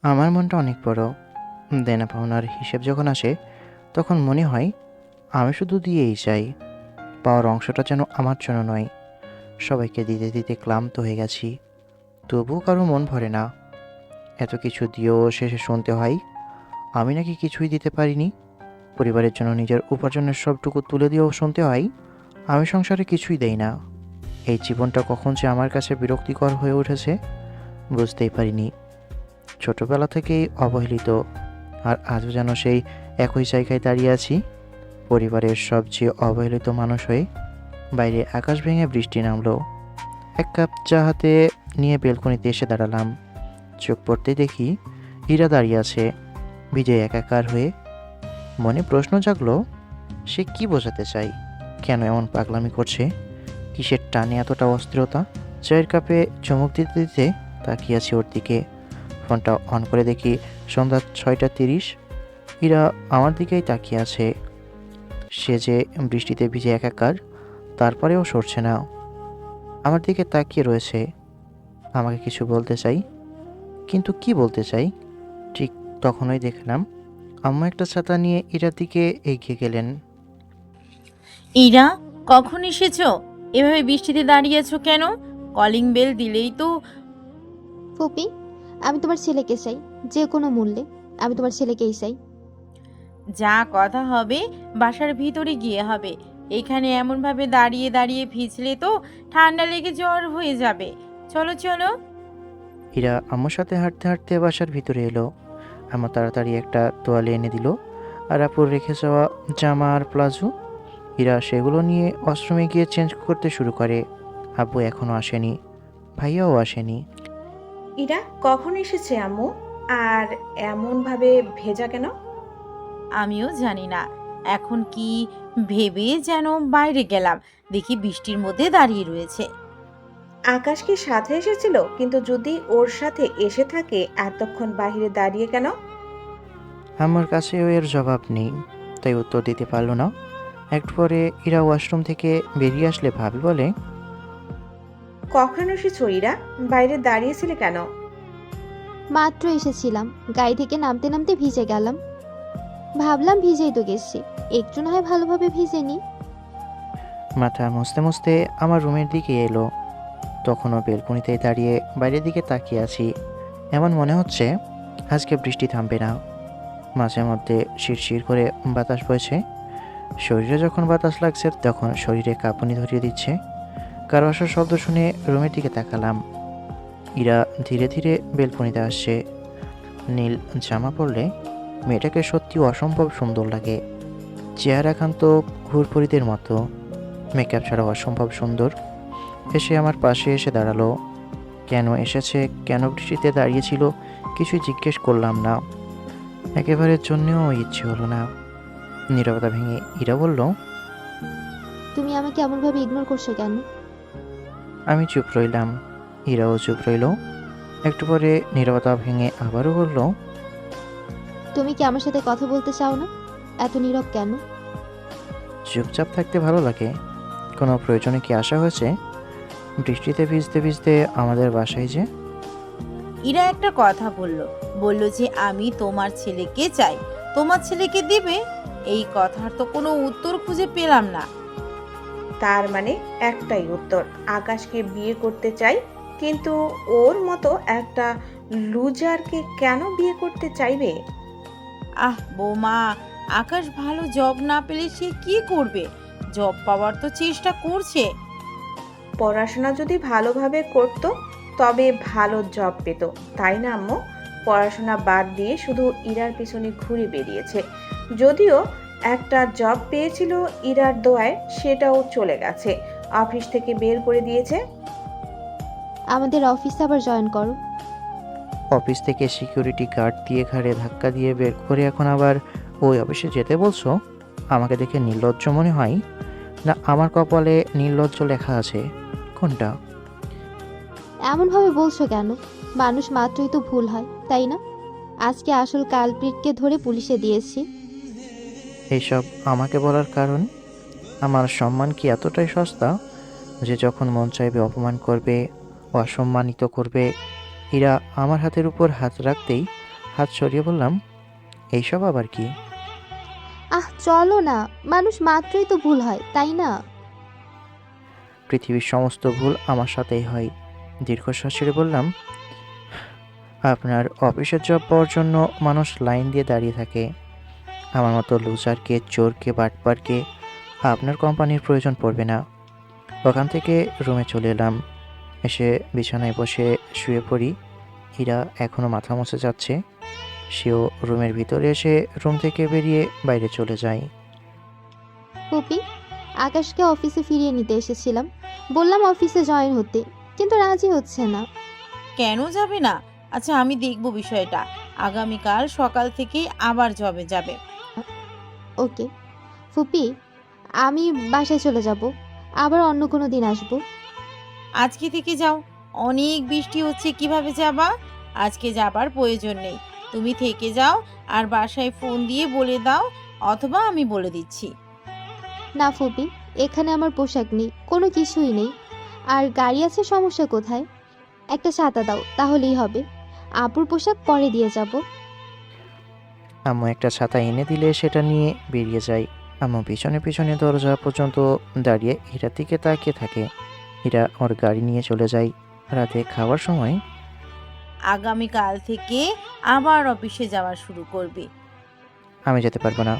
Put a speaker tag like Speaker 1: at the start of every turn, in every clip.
Speaker 1: আমার মনটা অনেক বড়। দেনা পাওনার হিসেব যখন আসে তখন মনে হয় আমি শুধু দিয়েই যাই, পাওয়ার অংশটা যেন আমার জন্য নয়। সবাইকে দিতে দিতে ক্লান্ত হয়ে গেছি, তবুও কারো মন ভরে না। এত কিছু দিয়েও শেষে শুনতে হয় আমি নাকি কিছুই দিতে পারিনি। পরিবারের জন্য নিজের উপার্জনের সবটুকু তুলে দিয়েও শুনতে হয় আমি সংসারে কিছুই দেই না। এই জীবনটা কখন যে আমার কাছে বিরক্তিকর হয়ে উঠেছে বুঝতেই পারিনি। ছোটবেলা থেকেই অবহেলিত, আর আজও যেন সেই একই জায়গায় দাঁড়িয়ে আছি, পরিবারের সবচেয়ে অবহেলিত মানুষ হয়ে। বাইরে আকাশ ভেঙে বৃষ্টি নামলো। এক কাপ চা হাতে নিয়ে বেলকনিতে এসে দাঁড়ালাম। চোখ পড়তেই দেখি হীরা দাঁড়িয়ে আছে, ভিজে একাকার হয়ে। মনে প্রশ্ন জাগলো, সে কি বোঝাতে চায়? কেন এমন পাগলামি করছে? কিসের টানে এতটা অস্থিরতা? চায়ের কাপে চুমুক দিতে দিতে তাকিয়ে আছি ওর দিকে। ফোনটা অন করে দেখি সন্ধ্যা 6টা 30। হীরা আমার দিকেই তাকিয়ে আছে। সে যে বৃষ্টিতে ভিজে একাকার, তারপরেও সরছে না, আমার দিকে তাকিয়ে রয়েছে। আমাকে কিছু বলতে চাই, কিন্তু কি বলতে চাই? ঠিক তখনই দেখলাম আম্মু একটা ছাতা নিয়ে ইরার দিকে এগিয়ে গেলেন।
Speaker 2: ইরা, কখন এসেছো? এভাবে বৃষ্টিতে দাঁড়িয়েছো কেন? কলিং বেল দিলেই তো।
Speaker 3: ফুপি, আমি তোমার ছেলেকে চাই, যে কোনো মূল্যে। আমি তোমার ছেলেকেই চাই।
Speaker 2: যা কথা হবে বাসার ভিতরে গিয়ে হবে। এখানে এমনভাবে দাঁড়িয়ে দাঁড়িয়ে ভিজলে তো ঠান্ডা লেগে জ্বর হয়ে যাবে। চলো চলো।
Speaker 1: ইরা আম্মুর সাথে হাঁটতে হাঁটতে বাসার ভিতরে এলো। আম্মু তাড়াতাড়ি একটা তোয়ালে এনে দিল, আর আপুর রেখে যাওয়া জামা আর প্লাজো। ইরা সেগুলো নিয়ে ওয়াশরুমে গিয়ে চেঞ্জ করতে শুরু করে। আব্বু এখনও আসেনি, ভাইয়াও আসেনি।
Speaker 4: ইরা কখন এসেছে আম্মু? আর এমনভাবে ভেজা কেন?
Speaker 2: আমিও জানি না এখন কি ভেবে যেন বাইরে গেলাম, দেখি বৃষ্টির মধ্যে দাঁড়িয়ে রয়েছে।
Speaker 4: আকাশ কি সাথে এসেছিল? কিন্তু যদি ওর সাথে এসে থাকে এতক্ষণ বাইরে দাঁড়িয়ে কেন?
Speaker 1: আমার কাছেও এর জবাব নেই, তাই উত্তর দিতে পারলো না। একটু পরে ইরা ওয়াশরুম থেকে বেরিয়ে আসলে ভাবি বলে,
Speaker 4: কখন এসেছো ইরা? বাইরে দাঁড়িয়েছিলে কেন?
Speaker 3: মাত্র এসেছিলাম, গাড়ি থেকে নামতে নামতে ভিজে গেলাম। ভাবলাম ভিজেই তো গেছি, একটু না হয় ভালোভাবে ভিজে নি।
Speaker 1: মাথা মুছতে মুছতে আমার রুমের দিকে এলো। তখনও বেলকনিতে দাঁড়িয়ে বাইরের দিকে তাকিয়ে আছি। এমন মনে হচ্ছে আজকে বৃষ্টি থামবে না। মাঝে মধ্যে শিরশির করে বাতাস বইছে। শরীরে যখন বাতাস লাগছে তখন শরীরে কাঁপুনি ধরিয়ে দিচ্ছে। কারো আসার শব্দ শুনে রুমের দিকে তাকালাম। ইরা ধীরে ধীরে বেলকনিতে আসছে। নীল জামা পরলে মেয়েটাকে সত্যি অসম্ভব সুন্দর লাগে। চেহারাকান্ত হুরপরিদের মতো, মেকআপ ছাড়া অসম্ভব সুন্দর। এসে আমার পাশে এসে দাঁড়ালো। কেন এসেছে, কেন বৃষ্টিতে দাঁড়িয়েছিল কিছুই জিজ্ঞেস করলাম না। একেবারের জন্যও ইচ্ছে হলো না। নীরবতা ভেঙে ইরা বলল,
Speaker 3: তুমি আমাকে এমনভাবে ইগনোর করছো কেন?
Speaker 1: আমি চুপ রইলাম। ইরাও চুপ রইল। একটু পরে নীরবতা ভেঙে আবারও বলল,
Speaker 3: তুমি কি আমার সাথে কথা বলতে চাও না? এত নীরব কেন?
Speaker 1: চুপচাপ থাকতে ভালো লাগে। কোনো প্রয়োজনে কি আসা হয়েছে বৃষ্টিতে ভিজতে ভিজতে আমাদের বাসায় যে?
Speaker 2: ইরা একটা কথা বলল, বলল যে আমি তোমার ছেলেকে চাই। তোমার ছেলেকে দিবে? এই কথার তো কোনো উত্তর খুঁজে পেলাম না।
Speaker 4: তার মানে একটাই উত্তর, আকাশকে বিয়ে করতে চাই। কিন্তু ওর মতো একটা লুজারকে কেন বিয়ে করতে চাইবে?
Speaker 2: আহ বৌমা, আকাশ ভালো জব না পেলে সে কি করবে? জব পাওয়ার তো চেষ্টা করছে।
Speaker 4: পড়াশোনা যদি ভালোভাবে করতো তবে ভালো জব পেত, তাই না আম্মু? পড়াশোনা বাদ দিয়ে শুধু ইরার পিছনে ঘুরে বেরিয়েছে। যদিও একটা জব পেয়েছিল ইরার দোয়ায়, সেটাও চলে গেছে। অফিস থেকে বের করে দিয়েছে।
Speaker 3: আমাদের অফিসে আবার জয়েন করো।
Speaker 1: অফিস থেকে সিকিউরিটি গার্ড দিয়ে ঘাড়ে ধাক্কা দিয়ে বের করে এখন আবার ওই অফিসে যেতে বলছো? আমাকে দেখে নির্লজ্জ মনে হয়? না আমার কপালে নির্লজ্জ লেখা আছে? কোনটা?
Speaker 3: এমনভাবে বলছো কেন? মানুষ মাত্রই তো ভুল হয়, তাই না? আজকে আসল কালপ্রিটকে ধরে পুলিশে দিয়েছি।
Speaker 1: এইসব আমাকে বলার কারণ? আমার সম্মান কি এতটাই সস্তা যে যখন মন চাইবে অপমান করবে, অসম্মানিত করবে? এরা আমার হাতের উপর হাত রাখতেই হাত সরিয়ে বললাম, এইসব আবার কি?
Speaker 3: চলো না, মানুষ মাত্রই তো ভুল হয়, তাই না?
Speaker 1: পৃথিবীর সমস্ত ভুল আমার সাথেই হয়। দীর্ঘশ্বাস ছেড়ে বললাম, আপনার অফিসের জব পাওয়ার জন্য মানুষ লাইন দিয়ে দাঁড়িয়ে থাকে। আমার মতো লুজারকে, চোরকে, বাটপারকে আপনার কোম্পানির প্রয়োজন পড়বে না। ওখান থেকে রুমে চলে এলাম। এসে বিছানায় বসে শুয়ে পড়ি। হীরা এখনও মাথা মুছে যাচ্ছে। সেও রুমের ভিতরে এসে রুম থেকে বেরিয়ে বাইরে চলে যায়।
Speaker 3: পুপি, আকাশকে অফিসে ফিরিয়ে নিতে এসেছিলাম। বললাম অফিসে জয়েন হতে, কিন্তু রাজি হচ্ছে না।
Speaker 2: কেন যাবে না? আচ্ছা, আমি দেখব বিষয়টা। আগামীকাল সকাল থেকেই আবার জবে যাবে।
Speaker 3: ওকে ফুপি, আমি বাসায় চলে যাব, আবার অন্য কোনো দিন আসবো।
Speaker 2: আজকে থেকে যাও। অনেক বৃষ্টি হচ্ছে, কিভাবে যাবা? আজকে যাবার প্রয়োজন নেই। তুমি থেকে যাও আর বাসায় ফোন দিয়ে বলে দাও, অথবা আমি বলে দিচ্ছি।
Speaker 3: না ফুপি, এখানে আমার পোশাক নেই, কোনো কিছুই নেই। আর গাড়ি আছে, সমস্যা কোথায়? একটা ছাতা দাও, তাহলেই হবে। আপুর পোশাক পরে দিয়ে যাব।
Speaker 1: আম্মু একটা ছাতা এনে দিলে সেটা নিয়ে বেরিয়ে যায়। আম্মু পিছনে পিছনে দরজা পর্যন্ত দাঁড়িয়ে হীরার দিকে তাকিয়ে থাকে। হীরা ওর গাড়ি নিয়ে চলে যায়। রাতে খাওয়ার সময়
Speaker 2: আগামীকাল থেকে আবার অফিসে যাওয়া শুরু করবে।
Speaker 1: আমি যেতে পারবো না।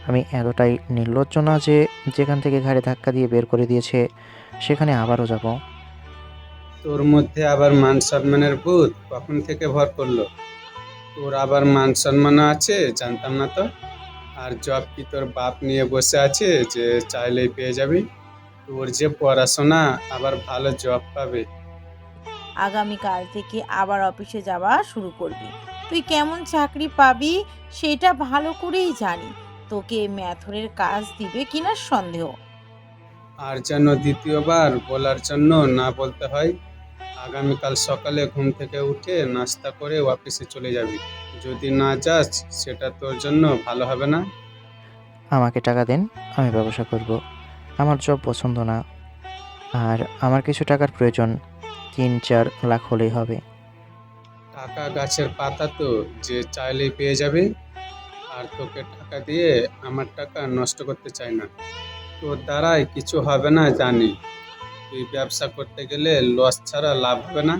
Speaker 1: আমি এতটাই নির্লজ্জ না যে যেখান থেকে ঘাড়ে ধাক্কা দিয়ে বের করে দিয়েছে সেখানে আবারও যাব।
Speaker 5: তোর মধ্যে আবার মান সম্মানের ভূত কখন থেকে ভর করলো? তোর আবার মান সম্মানও আছে, জানতাম না তো। আর জব কি তোর বাপ নিয়ে বসে আছে যে চাইলেই পেয়ে যাবি? তোর যে পড়াশোনা, আবার ভালো জব পাবে।
Speaker 2: আগামীকাল থেকে আবার অফিসে যাওয়া শুরু করবি। তুই কেমন চাকরি পাবি সেটা ভালো করেই জানি। তোকে ম্যাথরের কাজ দিবে কিনা সন্দেহ।
Speaker 5: আর যেন দ্বিতীয়বার বলার জন্য না বলতে হয়। আগামীকাল সকালে ঘুম থেকে উঠে নাস্তা করে অফিসে চলে যাবি। যদি না যাস সেটা তোর জন্য ভালো হবে না।
Speaker 1: আমাকে টাকা দেন, আমি ব্যবসা করব। আমার জব পছন্দ না। আর আমার কিছু টাকার প্রয়োজন, 3-4 লাখ হলেই হবে।
Speaker 5: টাকা গাছের পাতা তো, যে চাইলেই পেয়ে যাবে। আর তোকে টাকা দিয়ে আমার টাকা নষ্ট করতে চাই না। তোর দ্বারাই কিছু হবে না জানি। তুই ব্যবসা করতে গেলে লস ছাড়া লাভ হবে না।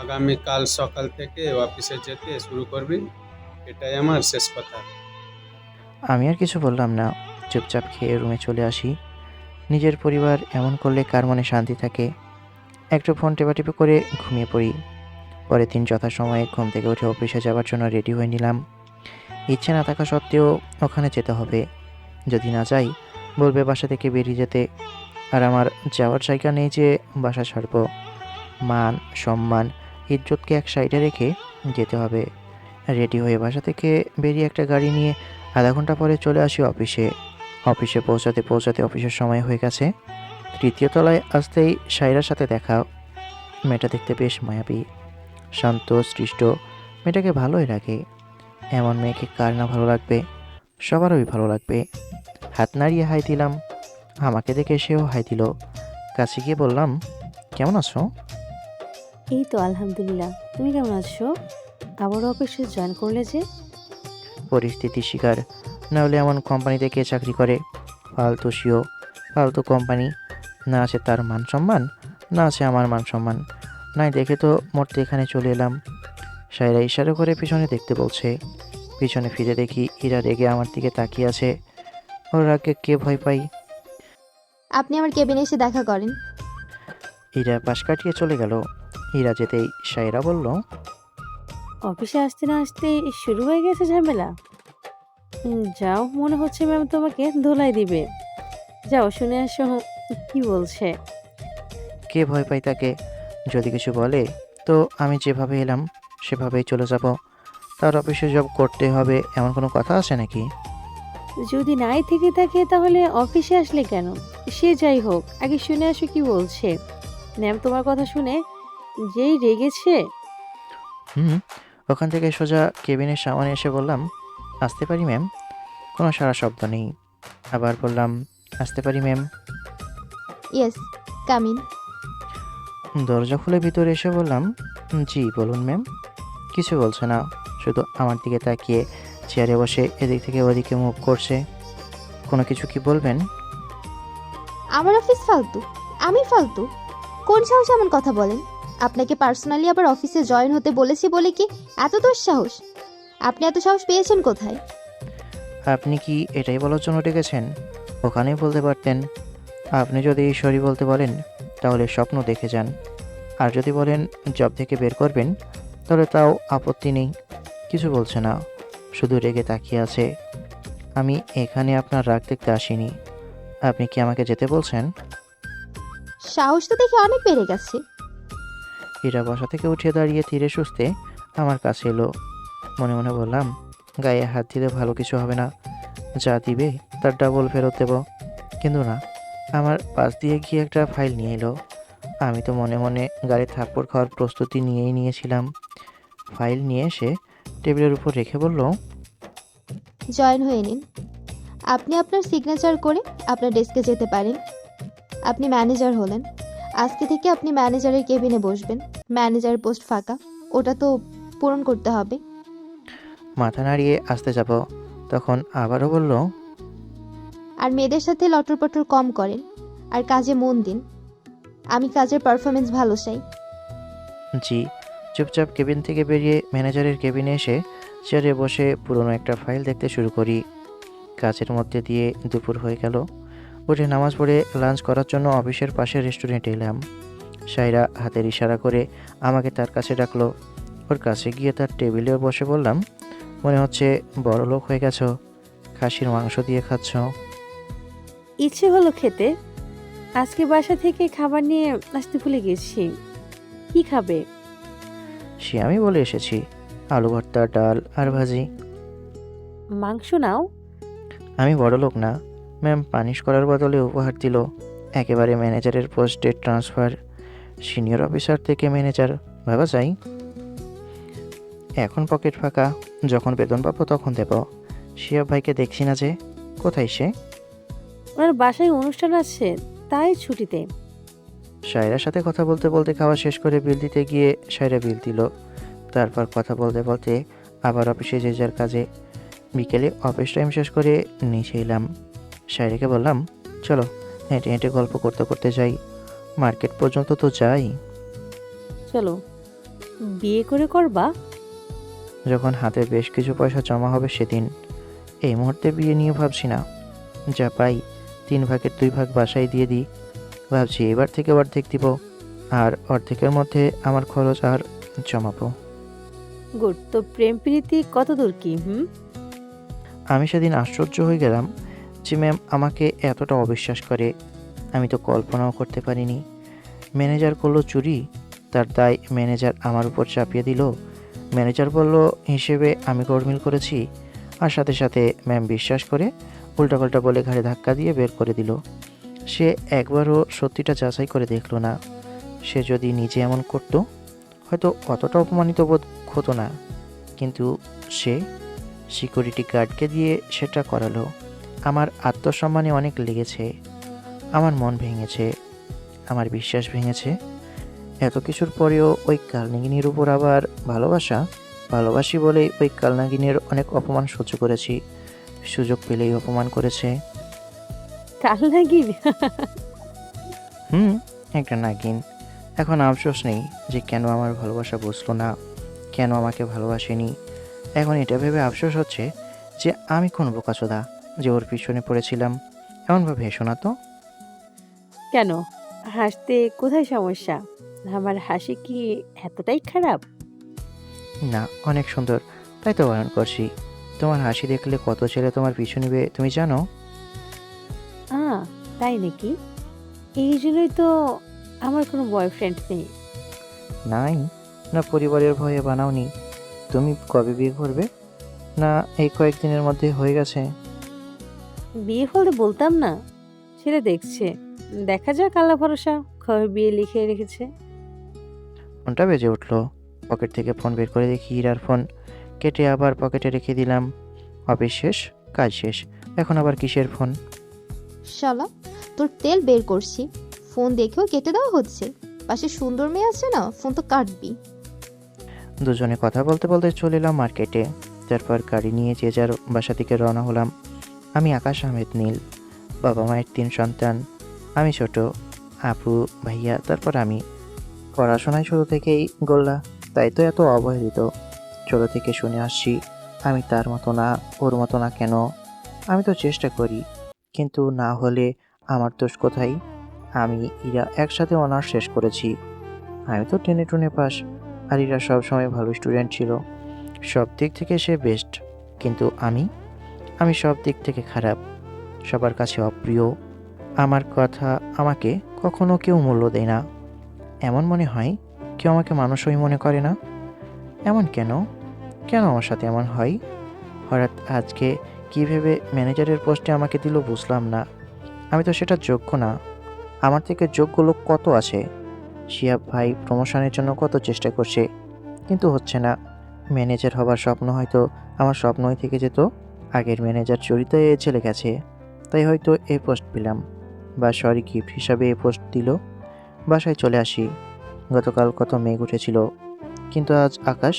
Speaker 5: আগামীকাল সকাল থেকে অফিসে যেতে শুরু করবি, এটাই আমার শেষ কথা।
Speaker 1: আমি আর কিছু বললাম না, চুপচাপ খেয়ে রুমে চলে আসি। নিজের পরিবার এমন করলে কার মনে শান্তি থাকে। একটু ফোন টেপাটেপি করে ঘুমিয়ে পড়ি। পরের দিন যথাসময়ে ঘুম থেকে উঠে অফিসে যাওয়ার জন্য রেডি হয়ে নিলাম। ইচ্ছে না থাকা সত্ত্বেও ওখানে যেতে হবে। যদি না যাই বলবে বাসা থেকে বেরিয়ে যেতে। আর আমার যাওয়ার জায়গা নেই যে বাসা ছাড়বো। মান, সম্মান, ইজ্জতকে এক সাইডে রেখে যেতে হবে। রেডি হয়ে বাসা থেকে বেরিয়ে একটা গাড়ি নিয়ে আধা ঘন্টা পরে চলে আসি অফিসে। অফিসে পৌঁছাতে পৌঁছাতে অফিসের সময় হয়ে গেছে। তৃতীয় তলায় আসতেই সাইরার সাথে দেখা। মেয়েটা দেখতে বেশ মায়াবী, শান্ত, সৃষ্ট। মেয়েটাকে ভালোই লাগে। এমন মেয়েকে কার না ভালো লাগবে? সবারই ভালো লাগবে। হাত নাড়িয়ে হাই দিলাম। আমাকে দেখে সেও হাই দিল। কাছে গিয়ে বললাম, কেমন আছো?
Speaker 6: এই তো আলহামদুলিল্লাহ। তুমি কেমন আছো? আবারও অফিসে জয়েন করলে যে?
Speaker 1: পরিস্থিতির শিকার। না হলে এমন কোম্পানিতে কে চাকরি করে? ফালতু সিও, ফালতু কোম্পানি। না আছে তার মান সম্মান, না আছে আমার মান সম্মান। নাই দেখে তো মরতে এখানে চলে এলাম। সায়রা ইশারা করে পিছনে দেখতে বলছে। পিছনে ফিরে দেখি ইরা রেগে আমার দিকে তাকিয়ে আছে। ওর রাগে কে ভয় পাই।
Speaker 3: আপনি আমার কেবিনে এসে দেখা করেন।
Speaker 1: ইরা পাশ কাটিয়ে চলে গেল। ইরা যেতেই সায়রা বলল,
Speaker 6: অফিসে আসতে না আসতে শুরু হয়ে গেছে ঝামেলা। যাও, মনে হচ্ছে ম্যাম তোমাকে ধোলাই দিবে। যাও শুনে আসো কি বলছে।
Speaker 1: কে ভয় পাই তাকে? যদি কিছু বলে তো আমি যেভাবে এলাম সেভাবেই চলে যাব। তার অফিসে জব করতে হবে এমন কোনো কথা আছে নাকি?
Speaker 6: যদি নাই থেকে থাকে তাহলে অফিসে আসলে কেন? সে যাই হোক, আগে শুনে আসো কি বলছে। ম্যাম তোমার কথা শুনে যেই রেগেছে।
Speaker 1: ওখান থেকে সোজা কেবিনের সামনে এসে বললাম, আসতে পারি ম্যাম? কোনো সারা শব্দ নেই। আবার বললাম, আসতে পারি ম্যাম?
Speaker 3: Yes, come in.
Speaker 1: দরজা খুলে ভিতরে এসে বললাম, জি বলুন ম্যাম। কিছু বলছে না, শুধু আমার দিকে তাকিয়ে চেয়ারে বসে এদিক থেকে ওদিকে মুভ করছে। কোনো কিছু কি বলবেন?
Speaker 3: আমার অফিস ফালতু, আমি ফালতু? কোন সাহস এমন কথা বলেন? আপনাকে পার্সোনালি আবার অফিসে জয়েন হতে বলেছি বলে কি এত দুঃসাহস? আপনি এত সাহস পেয়েছেন কোথায়?
Speaker 1: আপনি কি এটাই বলার জন্য ডেকেছেন? ওখানেই বলতে পারতেন। আপনি যদি সরি বলতে বলেন তাহলে স্বপ্ন দেখে যান, আর যদি বলেন জব থেকে বের করবেন তাহলে তাও আপত্তি নেই। কিছু বলছে না, শুধু রেগে তাকিয়ে আছে। আমি এখানে আপনার রাগ দেখতে আসিনি। আপনি কি আমাকে যেতে বলছেন?
Speaker 3: সাহস তো দেখে অনেক বেড়ে গেছে।
Speaker 1: হীরা বসা থেকে উঠে দাঁড়িয়ে ধীরে সুস্থে আমার কাছে এলো। মনে মনে বললাম, গায়ে হাত দিলে ভালো কিছু হবে না, যা দিবে তার ডাবল ফেরত দেব। কিন্তু না, আমার পাশ দিয়ে গিয়ে একটা ফাইল নিয়ে এলো। আমি তো মনে মনে গাড়ি থাপ্পড় খাওয়ার প্রস্তুতি নিয়েই নিয়েছিলাম। ফাইল নিয়ে এসে টেবিলের উপর রেখে বলল,
Speaker 3: জয়েন হয়ে নিন। আপনি আপনার সিগনেচার করে আপনার ডেস্কে যেতে পারেন। আপনি ম্যানেজার হলেন, আজকে থেকে আপনি ম্যানেজারের কেবিনে বসবেন। ম্যানেজার পোস্ট ফাঁকা, ওটা তো পূরণ করতে হবে।
Speaker 1: মাথা নাড়িয়ে আসতে যাব, তখন আবারও বলল,
Speaker 3: আর মেয়েদের সাথে লটরপটর কম করেন, আর কাজে মন দিন। আমি কাজের পারফরমেন্স ভালো চাই।
Speaker 1: জি। চুপচাপ কেবিন থেকে বেরিয়ে ম্যানেজারের কেবিনে এসে চেয়ারে বসে পুরনো একটা ফাইল দেখতে শুরু করি। কাজের মধ্যে দিয়ে দুপুর হয়ে গেল। উঠে নামাজ পড়ে লাঞ্চ করার জন্য অফিসের পাশের রেস্টুরেন্টে এলাম। সাইরা হাতের ইশারা করে আমাকে তার কাছে ডাকলো। ওর কাছে গিয়ে তার টেবিলে বসে বললাম, মনে হচ্ছে বড় লোক হয়ে গেছো, খাসির মাংস দিয়ে খাচ্ছ।
Speaker 6: ইচ্ছে হলো খেতে। আজকে বাসা থেকে খাবার নিয়ে আসতে ভুলে গেছি। কি খাবে?
Speaker 1: সে আমি বলে এসেছি, আলু ভর্তা, ডাল আর ভাজি।
Speaker 6: মাংস নাও।
Speaker 1: আমি বড় লোক না। ম্যাম পানিশ করার বদলে উপহার দিল। একেবারে ম্যানেজারের পোস্টে ট্রান্সফার, সিনিয়র অফিসার থেকে ম্যানেজার, ভাবা যায়। এখন পকেট ফাঁকা, যখন বেতন পাবো তখন দেব। শিয়া ভাইকে দেখছি না যে, কোথায় সে?
Speaker 6: ওনার বাসায় অনুষ্ঠান আছে, তাই ছুটিতে।
Speaker 1: সায়রার সাথে কথা বলতে বলতে খাওয়া শেষ করে বিল দিতে গিয়ে সায়রা বিল দিল। তারপর কথা বলতে বলতে আবার অফিসে যে যার কাজে। বিকেলে অফিস টাইম শেষ করে নিচে এলাম। সায়রাকে বললাম, চলো হেঁটে হেঁটে গল্প করতে করতে যাই, মার্কেট পর্যন্ত তো যাই।
Speaker 6: চলো। বিয়ে করে করবা?
Speaker 1: যখন হাতে বেশ কিছু পয়সা জমা হবে সেদিন। এই মুহূর্তে বিয়ে নিয়ে ভাবছি না। যা পাই 3 ভাগের 2 ভাগ বাসায় দিয়ে দিই। ভাবছি এবার থেকে অর্ধেক দিব, আর অর্ধেকের মধ্যে আমার খরচ আর জমাবো।
Speaker 6: গুড। তো প্রেম প্রীতি কত দূর কি?
Speaker 1: আমি সেদিন আশ্চর্য হয়ে গেলাম যে ম্যাম আমাকে এতটা অবিশ্বাস করে। আমি তো কল্পনাও করতে পারিনি। ম্যানেজার করলো চুরি, তার দায় ম্যানেজার আমার উপর চাপিয়ে দিল। ম্যানেজার বলল হিসেবে আমি গড়মিল করেছি, আর সাথে সাথে ম্যাম বিশ্বাস করে উল্টাপাল্টা বলে ঘাড়ে ধাক্কা দিয়ে বের করে দিল। সে একবারও সত্যিটা যাচাই করে দেখলো না। সে যদি নিজে এমন করতো হয়তো অতটা অপমানিত বোধ হতো না, কিন্তু সে সিকিউরিটি গার্ডকে দিয়ে সেটা করালো। আমার আত্মসম্মানে অনেক লেগেছে। আমার মন ভেঙেছে, আমার বিশ্বাস ভেঙেছে। এত কিছুর পরেও ওই কালনাগিনীর উপর আবার ভালোবাসি বলেই ওই কালনাগিনীর অনেক অপমান সহ্য করেছি। সুযোগ পেলেই অপমান করেছে।
Speaker 6: কাল নাগিন?
Speaker 1: একটা নাগিন। এখন আফসোস নেই যে কেন আমার ভালোবাসা বুঝলো না, কেন আমাকে ভালোবাসেনি। এখন এটা ভেবে আফসোস হচ্ছে যে আমি কোন বোকাচোদা যে ওর পিছনে পড়েছিলাম। এমনভাবে হেসো না তো।
Speaker 6: কেন? হাসতে কোথায় সমস্যা? আমার হাসি কি এতটাই খারাপ?
Speaker 1: না, অনেক সুন্দর, তাই তো বারণ করছি। তোমার হাসি দেখলে কত ছেলে তোমার পিছু নিবে তুমি জানো?
Speaker 6: তাই নাকি? এই জন্যই তো আমার কোনো বয়ফ্রেন্ড নেই।
Speaker 1: নাই? না পরিবারের ভয়ে বানাওনি? তুমি কবে বিয়ে করবে? না এই কয়েকদিনের মধ্যে হয়ে গেছে?
Speaker 6: বিয়ে হলে বলতাম না। ছেলে দেখছে, দেখা যাক, আল্লাহ ভরসা কবে বিয়ে লিখে রেখেছে।
Speaker 1: ফোনটা বেজে উঠলো। পকেট থেকে ফোন বের করে দেখি হীরার ফোন। কেটে আবার পকেটে রেখে দিলাম। অফিস শেষ, কাজ শেষ, এখন আবার কিসের ফোন?
Speaker 3: শালা, তোর তেল বের করছি, ফোন দেখেও কেটে দেওয়া হচ্ছে। পাশে সুন্দর মেয়ে আছে না, ফোন তো কাটবি।
Speaker 1: দুজনে কথা বলতে বলতে চলে এলাম মার্কেটে। তারপর গাড়ি নিয়ে যে যার বাসা থেকে রওনা হলাম। আমি আকাশ আহমেদ নীল, বাবা মায়ের 3 সন্তান। আমি ছোট, আপু, ভাইয়া, তারপর আমি। পড়াশোনায় ছোট থেকেই গোল্লা, তাই তো এত অবহেলিত। ছোট থেকে শুনে আসছি আমি তার মতো না, ওর মতো না। কেন? আমি তো চেষ্টা করি, কিন্তু না হলে আমার দোষ কোথায়? আমি ইরা একসাথে অনার্স শেষ করেছি। আমি তো টেনে টুনে পাস, আর ইরা সবসময় ভালো স্টুডেন্ট ছিল। সব দিক থেকে সে বেস্ট, কিন্তু আমি সব দিক থেকে খারাপ, সবার কাছে অপ্রিয়। আমার কথা আমাকে কখনো কেউ মূল্য দেয় না। এমন মনে হয় কেউ আমাকে মানুষই মনে করে না। এমন কেন? কেন আমার সাথে এমন হয়? হঠাৎ আজকে কী ভেবে ম্যানেজারের পোস্টে আমাকে দিল বুঝলাম না। আমি তো সেটা যোগ্য না। আমার থেকে যোগ্য লোক কত আছে। শিহাব ভাই প্রমোশনের জন্য কত চেষ্টা করছে, কিন্তু হচ্ছে না। ম্যানেজার হবার স্বপ্ন হয়তো আমার স্বপ্নই থেকে যেত। আগের ম্যানেজার চরিত্রে চলে গেছে, তাই হয়তো এই পোস্ট পেলাম, বা সরি গিফট হিসাবে এই পোস্ট দিল। বাসায় চলে আসি। গতকাল কত মেঘ উঠেছিল, কিন্তু আজ আকাশ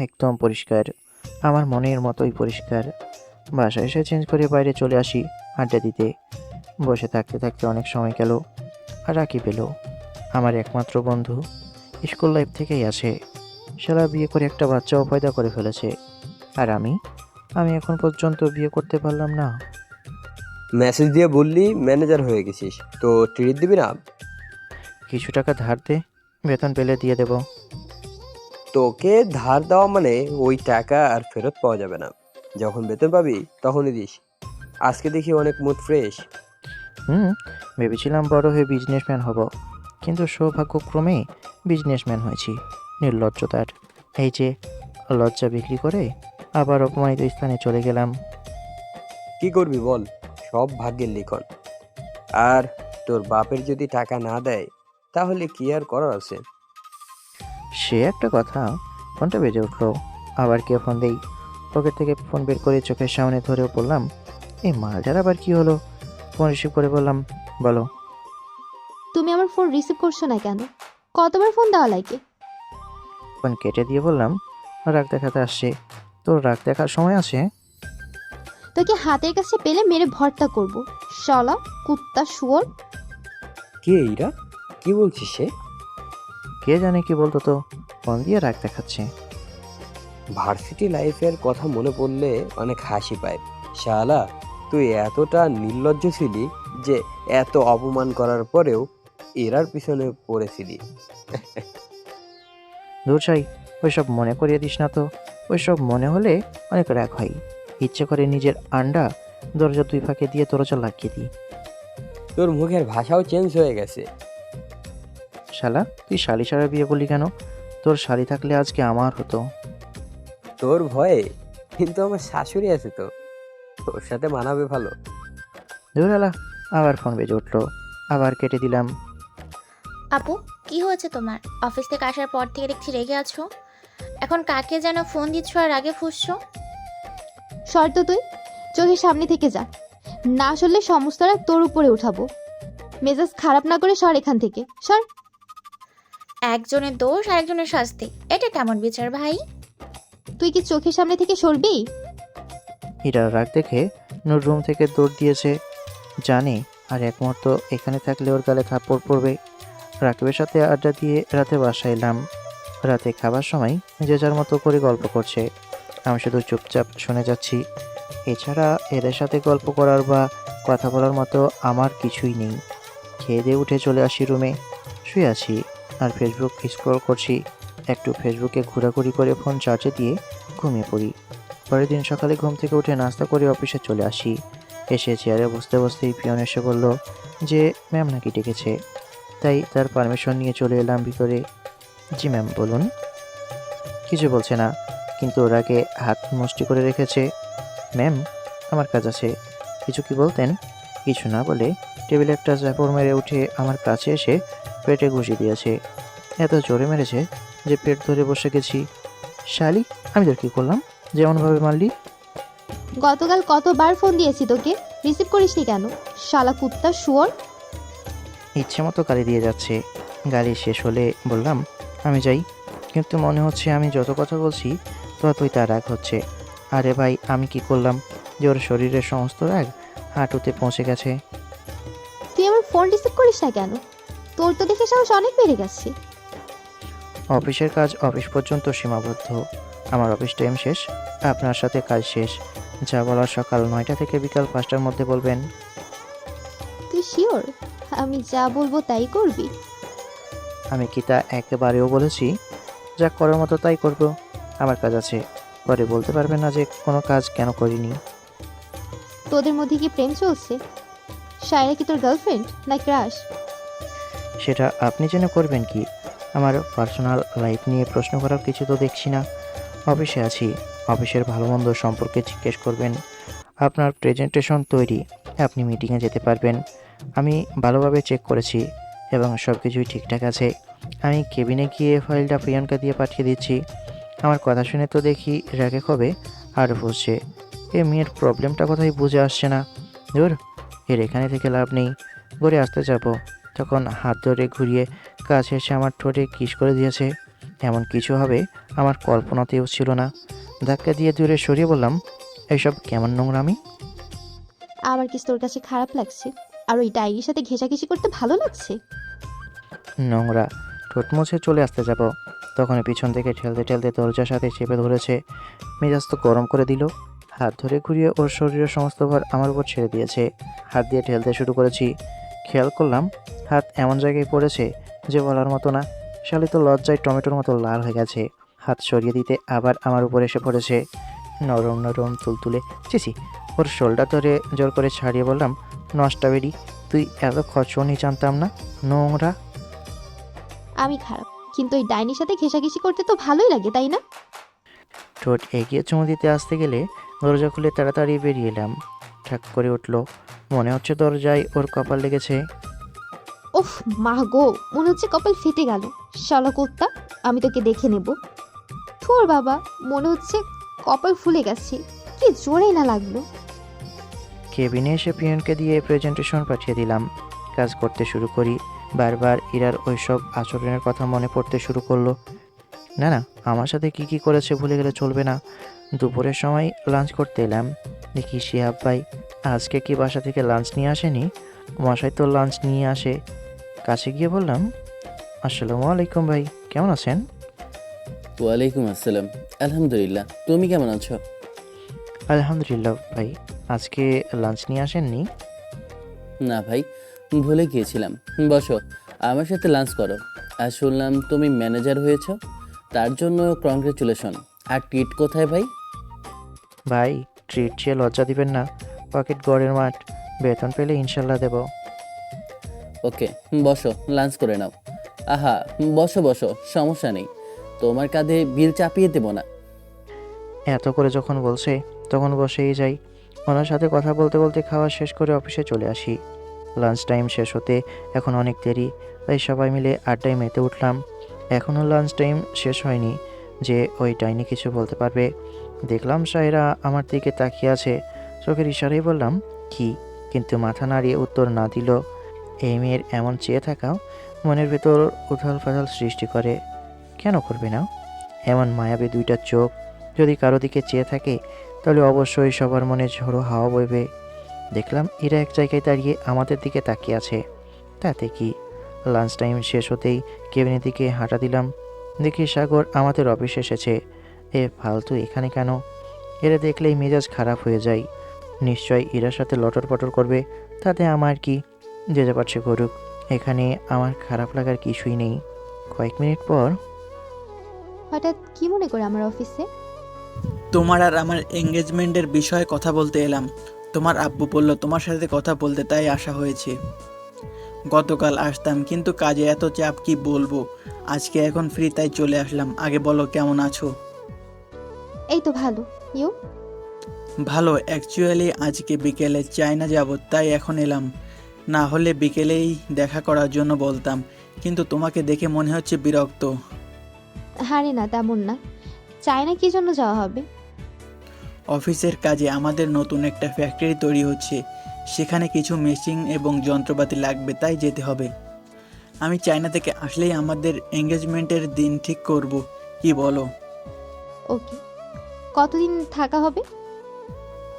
Speaker 1: একদম পরিষ্কার, আমার মনের মতোই পরিষ্কার। বাসায় এসে চেঞ্জ করে বাইরে চলে আসি আড্ডা দিতে। বসে থাকতে থাকতে অনেক সময় গেল। আর রাকিব এলো, আমার একমাত্র বন্ধু। স্কুল লাইফ থেকেই আছে। শালা বিয়ে করে একটা বাচ্চাও পয়দা করে ফেলেছে, আর আমি এখন পর্যন্ত বিয়ে করতে পারলাম না।
Speaker 7: মেসেজ দিয়ে বললি ম্যানেজার হয়ে গেছিস, তো ট্রিট দিবি না?
Speaker 1: কিছু টাকা ধার দে, বেতন পেলে দিয়ে দেব।
Speaker 7: তোকে ধার দেওয়া মানে ওই টাকা আর ফেরত পাওয়া যাবে না। যখন বেতন পাবি তখনই দিস। আজকে দেখি অনেক মুড ফ্রেশ।
Speaker 1: ভেবেছিলাম বড় হয়ে বিজনেসম্যান হব, কিন্তু সৌভাগ্যক্রমে বিজনেসম্যান হয়েছি। নির্লজ্জতার এই যে লজ্জা বিক্রি করে আবার অপমানিত স্থানে চলে গেলাম।
Speaker 7: কি করবি বল, সব ভাগ্যের লিখন। আর তোর বাপের যদি টাকা না দেয় তাহলে কি আর করার আছে?
Speaker 1: সে একটা কথা। ফোনটা বেজে উঠলো। আবার কে ফোন দেই? পকেট থেকে ফোন বের করে চোখের সামনে ধরেও বললাম, এই মালটার আবার কি হলো? ফোন রিসিভ করে বললাম, বলো।
Speaker 3: তুমি আমার ফোন রিসিভ করছো না কেন? কতবার ফোন দেওয়া লাগে?
Speaker 1: ফোন কেটে দিয়ে বললাম, রাগ দেখাতে আসছে। তোর রাগ দেখার সময় আছে?
Speaker 3: তোকে হাতের কাছে পেলে মেরে ভর্তা করব। শালা কুত্তা শুয়োর।
Speaker 7: কে এইরা? কি বলছিস সে?
Speaker 1: কে জানে কি বলতো, তো ফোন দিয়ে রাগ দেখাচ্ছে।
Speaker 7: ভার্সিটি লাইফের কথা মনে পড়লে অনেক হাসি পায়। শালা তুই এতটা নির্লজ্জ ছিলি যে এত অপমান করার পরেও এরার পিছনে পড়েছিলি।
Speaker 1: দূর চাই, ওইসব মনে করিয়ে দিস না তো। ওইসব মনে হলে অনেক রাগ হয়। ইচ্ছে করে নিজের আন্ডা দরজা 2 ফাঁকে দিয়ে দরজা লাগিয়ে দিই।
Speaker 7: তোর মুখের ভাষাও চেঞ্জ হয়ে গেছে।
Speaker 1: শালা তুই শালি ছাড়া বিয়ে করলি কেন? তোর শালি থাকলে আজকে আমার হতো।
Speaker 7: তোর ভয়ে? কিন্তু আমার শাশুড়ি আছে তো, তোর সাথে মানাবে ভালো।
Speaker 1: দূরালা, আবার ফোন বেজে উঠলো। আবার কেটে দিলাম।
Speaker 8: আপু, কি হয়েছে তোমার? অফিস থেকে আসার পর থেকে দেখছি রেগে আছো। এখন কাকে যেন ফোন দিচ্ছ আর আগে ফুসছো।
Speaker 3: শর্ত তুই চোখের সামনে থেকে যা, না সরলে সমস্ত রাগ তোর উপরে উঠাবো। মেজাজ খারাপ না করে সর এখান থেকে, সর।
Speaker 8: একজনের দোষ আর একজনের শাস্তি, এটা কেমন বিচার ভাই?
Speaker 3: তুই কি চোখের সামনে থেকে সরবি?
Speaker 1: হীরার রাগ দেখে নূর রুম থেকে দৌড় দিয়েছে। জানে আর এক মুহূর্ত এখানে থাকলে ওর গালে থাপ্পড় পড়বে। রাকিবের সাথে আড্ডা দিয়ে রাতে বাসায় এলাম। রাতে খাবার সময় যে যার মতো করে গল্প করছে, আমি শুধু চুপচাপ শুনে যাচ্ছি। এছাড়া এদের সাথে গল্প করার বা কথা বলার মতো আমার কিছুই নেই। খেয়ে দিয়ে উঠে চলে আসি রুমে। শুয়ে আছি আর ফেসবুক স্ক্রল করছি। একটু ফেসবুকে ঘোরাঘুরি করে ফোন চার্জে দিয়ে ঘুমিয়ে পড়ি। পরের দিন সকালে ঘুম থেকে উঠে নাস্তা করে অফিসে চলে আসি। এসে চেয়ারে বসতে বসতেই পিয়ন এসে বলল যে ম্যাম নাকি ডেকেছে, তাই তার পারমিশন নিয়ে চলে এলাম ভিতরে। জি ম্যাম বলুন। কিছু বলছে না, কিন্তু ওর আগে হাত মুষ্টি করে রেখেছে। ম্যাম, আমার কাজ আছে। কিছু কি বলতেন? কিছু না বলে টেবিলে একটা চাপড় মেরে উঠে আমার কাছে এসে পেটে ঘুষি দিয়েছে। এত জোরে মেরেছে যে পেট ধরে বসে গেছি। শালি, আমি তোর কি করলাম যে এমনভাবে মারলি?
Speaker 3: গতকাল কতবার ফোন দিয়েছি তোকে, রিসিভ করিসনি কেন? শালা কুত্তা শুয়োর।
Speaker 1: ইচ্ছে মতো গালি দিয়ে যাচ্ছে। গালি শেষ হলে বললাম, আমি যাই। কিন্তু মনে হচ্ছে আমি যত কথা বলছি ততই তার রাগ হচ্ছে। আরে ভাই, আমি কি করলাম যে ওর শরীরের সমস্ত রাগ হাঁটুতে পৌঁছে গেছে?
Speaker 3: তুই আমার ফোন রিসিভ করিস না কেন? তোর তো দেখে সাহস অনেক বেড়ে গেছে।
Speaker 1: অফিসের কাজ অফিস পর্যন্ত সীমাবদ্ধ। আমার অফিস টাইম শেষ, আপনার সাথে কাজ শেষ। যা বলার সকাল 9টা থেকে বিকাল 5টার মধ্যে বলবেন।
Speaker 3: তুই শিওর আমি যা বলবো তাই করবি?
Speaker 1: আমি কি তা একেবারেও বলেছি? যা করার মতো তাই করব। আমার কাজ আছে, পরে বলতে পারবেন না যে কোনো কাজ কেন করিনি।
Speaker 3: তোদের মধ্যে কি প্রেম চলছে? সায়রা কি তোর গার্লফ্রেন্ড না ক্রাশ?
Speaker 1: সেটা আপনি জেনে করবেন কি? আমার পার্সোনাল লাইফ নিয়ে প্রশ্ন করার কিছু তো দেখছি না। অফিসে আছি, অফিসের ভালো মন্দ সম্পর্কে জিজ্ঞেস করবেন। আপনার প্রেজেন্টেশন তৈরি, আপনি মিটিংয়ে যেতে পারবেন। আমি ভালোভাবে চেক করেছি এবং সব কিছুই ঠিকঠাক আছে। আমি কেবিনে গিয়ে ফাইলটা প্রিয়াঙ্কা দিয়ে পাঠিয়ে দিচ্ছি। আমার কথা শুনে তো দেখি রাগে ক্ষোভে আরও বুঝছে। এ মেয়ের প্রবলেমটা কোথায় বুঝে আসছে না। ধুর, এর এখানে থেকে লাভ নেই। ঘুরে আসতে যাব, তখন হাত ধরে ঘুরিয়ে কাছে এসে আমার ঠোঁটে কিস করে দিয়েছে। এমন কিছু হবে আমার কল্পনাতেও ছিল না। ধাক্কা দিয়ে দূরে সরিয়ে বললাম, এইসব কেমন নোংরামি?
Speaker 3: আমার কি তোর কাছে খারাপ লাগছে? আর ওই ডায়েরির সাথে ঘেঁষাঘেঁষি করতে ভালো লাগছে?
Speaker 1: নোংরা। ঠোঁট মুছে চলে আসতে যাব, তখন পিছন থেকে ঠেলতে ঠেলতে দরজার সাথে চেপে ধরেছে। মেজাজ তো গরম করে দিল। হাত ধরে ঘুরিয়ে ওর শরীরের সমস্ত ভার আমার উপর ছেড়ে দিয়েছে। হাত দিয়ে ঠেলতে শুরু করেছি। খেয়াল করলাম হাত এমন জায়গায় পড়েছে যে বলার মতো না। শালি তো লজ্জায় টমেটোর মতো লাল হয়ে গেছে। হাত সরিয়ে দিতে আবার আমার উপর এসে পড়েছে। নরম নরম তুলতুলে। চিচি, ওর শোল্ডার ধরে জোর করে ছাড়িয়ে বললাম, নষ্টা বেরি, তুই এত খচনি জানতাম না, নোংরা।
Speaker 3: আমি খারাপ, কিন্তু ওই ডাইনির সাথে ঘেঁষাঘেঁষি করতে তো ভালোই লাগে, তাই না?
Speaker 1: ঠোঁট এগিয়ে চুমু দিতে আসতে গেলে দরজা খুলে তাড়াতাড়ি বেরিয়ে এলাম। ঠাক করে উঠল, মনে হচ্ছে দরজায় ওর কপাল লেগেছে।
Speaker 3: ওফ মা গো, মনে হচ্ছে কপাল ফেটে গেল। শালা কুত্তা, আমি তোকে দেখে নেব। থোর বাবা, মনে হচ্ছে কপাল ফুলে গেছে। কি জোরে না লাগলো।
Speaker 1: কেবিনে এসে পিয়নকে দিয়ে প্রেজেন্টেশন পাঠিয়ে দিলাম। কাজ করতে শুরু করি। বারবার ইরার ওইসব আচরণের কথা মনে পড়তে শুরু করলো। না না, আমার সাথে কি কি করেছে ভুলে গেলে চলবে না। দুপুরের সময় লাঞ্চ করতে এলাম, দেখি শিহাব ভাই আজকে কি বাসা থেকে লাঞ্চ নিয়ে আসেনি। মশাই তো লাঞ্চ নিয়ে আসে। কাছে গিয়ে বললাম, আসসালামু আলাইকুম ভাই, কেমন আছেন?
Speaker 9: ওয়ালাইকুম আসসালাম। আলহামদুলিল্লাহ, তুমি কেমন আছো?
Speaker 1: আলহামদুলিল্লাহ ভাই, আজকে লাঞ্চ নিয়ে আসেননি?
Speaker 9: না ভাই, ভুলে গিয়েছিলাম। বসো, আমার সাথে লাঞ্চ করো। আর শুনলাম তুমি ম্যানেজার হয়েছো, তার জন্য কংগ্রেচুলেশন। আর ট্রিট কোথায় ভাই?
Speaker 1: ভাই, ট্রিট চেয়ে লজ্জা দিবেন না, পকেট গড়ের মাঠ। বেতন পেলে ইনশাল্লাহ দেব।
Speaker 9: ওকে, বসো, লাঞ্চ করে নাও। আহা, বসো বসো, সমস্যা নেই, তোমার কাঁধে বিল চাপিয়ে দেবো না।
Speaker 1: এত করে যখন বলছে তখন বসেই যাই। ওনার সাথে কথা বলতে বলতে খাওয়া শেষ করে অফিসে চলে আসি। লাঞ্চ টাইম শেষ হতে এখন অনেক দেরি, তাই সবাই মিলে আড্ডায় মেতে উঠলাম। এখনও লাঞ্চ টাইম শেষ হয়নি যে ওই ডাইনি কিছু বলতে পারবে। দেখলাম সায়রা আমার দিকে তাকিয়ে আছে, চোখের ইশারায় বললাম কি, কিন্তু মাথা নাড়িয়ে উত্তর না দিল। এই মেয়ের এমন চেয়ে থাকাও মনের ভেতর উথাল ফাথাল সৃষ্টি করে। কেন করবে না? এমন মায়াবী দুইটা চোখ যদি কারো দিকে চেয়ে থাকে তাহলে অবশ্যই সবার মনে ঝোড়ো হাওয়া বইবে। দেখলাম এরা এক জায়গায় দাঁড়িয়ে আমাদের দিকে তাকিয়ে আছে। তাতে কি, লাঞ্চ টাইম শেষ হতেই কেবিনের দিকে হাঁটা দিলাম। দেখি সাগর আমাদের অফিসে এসেছে। এ ফালতু এখানে কেন? এরা দেখলেই মেজাজ খারাপ হয়ে যায়। নিশ্চয় এরার সাথে লটর পটর করবে, তাতে আমার কি, যে যা পারছে করুক, এখানে আমার খারাপ লাগার কিছুই নেই। কয়েক মিনিট পর,
Speaker 3: হঠাৎ কি মনে করে আমার অফিসে?
Speaker 10: তোমার আর আমার এঙ্গেজমেন্টের বিষয়ে কথা বলতে এলাম। তোমার আব্বু বলল তোমার সাথে কথা বলতে, তাই আসা হয়েছে। গতকাল আসতাম, কিন্তু কাজে এত চাপ কি বলবো। আজকে এখন ফ্রি, তাই চলে আসলাম। আগে বলো, কেমন আছো?
Speaker 3: এই তো ভালো। ইউ?
Speaker 10: ভালো। অ্যাকচুয়ালি আজকে বিকেলে চায়না যাব, তাই এখন এলাম। না হলে বিকেলেই দেখা করার জন্য বলতাম, কিন্তু তোমাকে দেখে মনে হচ্ছে বিরক্ত।
Speaker 3: হারে না, তেমন না। চায়না কি জন্য যাওয়া হবে?
Speaker 10: অফিসের কাজে আমাদের নতুন একটা ফ্যাক্টরি তৈরি হচ্ছে, সেখানে কিছু মেশিন এবং যন্ত্রপাতি লাগবে, তাই যেতে হবে। আমি চায়না থেকে আসলেই আমাদের এঙ্গেজমেন্টের দিন ঠিক করব। কি বলো?
Speaker 3: ওকে, কতদিন থাকা হবে?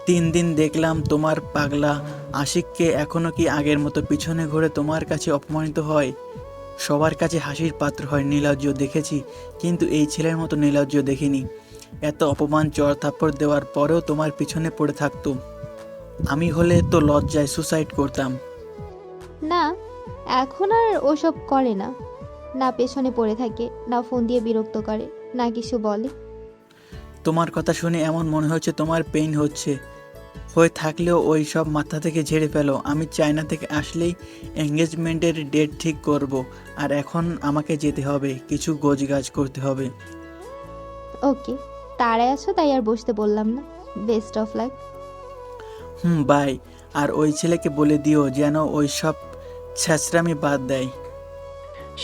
Speaker 10: 3 দিন। দেখলাম তোমার পাগলা আশিককে এখনো কি আগের মতো পিছনে ঘুরে তোমার কাছে অপমানিত হয়, সবার কাছে হাসির পাত্র হয়। নির্লজ্জ দেখেছি, কিন্তু এই ছেলের মতো নির্লজ্জ দেখিনি। এত অপমান চড় থাপ্পড় দেওয়ার পরেও তোমার পিছনে পড়ে থাকতো। আমি হলে তো লজ্জায় সুসাইড করতাম।
Speaker 3: না, এখন আর ওসব করে না। না পেছনে পড়ে থাকে, না ফোন দিয়ে বিরক্ত করে, না কিছু বলে।
Speaker 10: তোমার কথা শুনে এমন মনে হচ্ছে তোমার পেইন হচ্ছে। হয়ে থাকলেও ওই সব মাথা থেকে ঝেড়ে ফেলো। আমি চায়না থেকে আসলেই এঙ্গেজমেন্টের ডেট ঠিক করব, আর এখন আমাকে যেতে হবে, কিছু গোছগাছ করতে হবে।
Speaker 3: ওকে, তাড়ায় আছো তাই আর বসতে বললাম না। Best of luck.
Speaker 10: বাই। আর ওই ছেলেকে বলে দিও যেন ওই সব ছ্যাঁচড়ামি বাদ দেয়।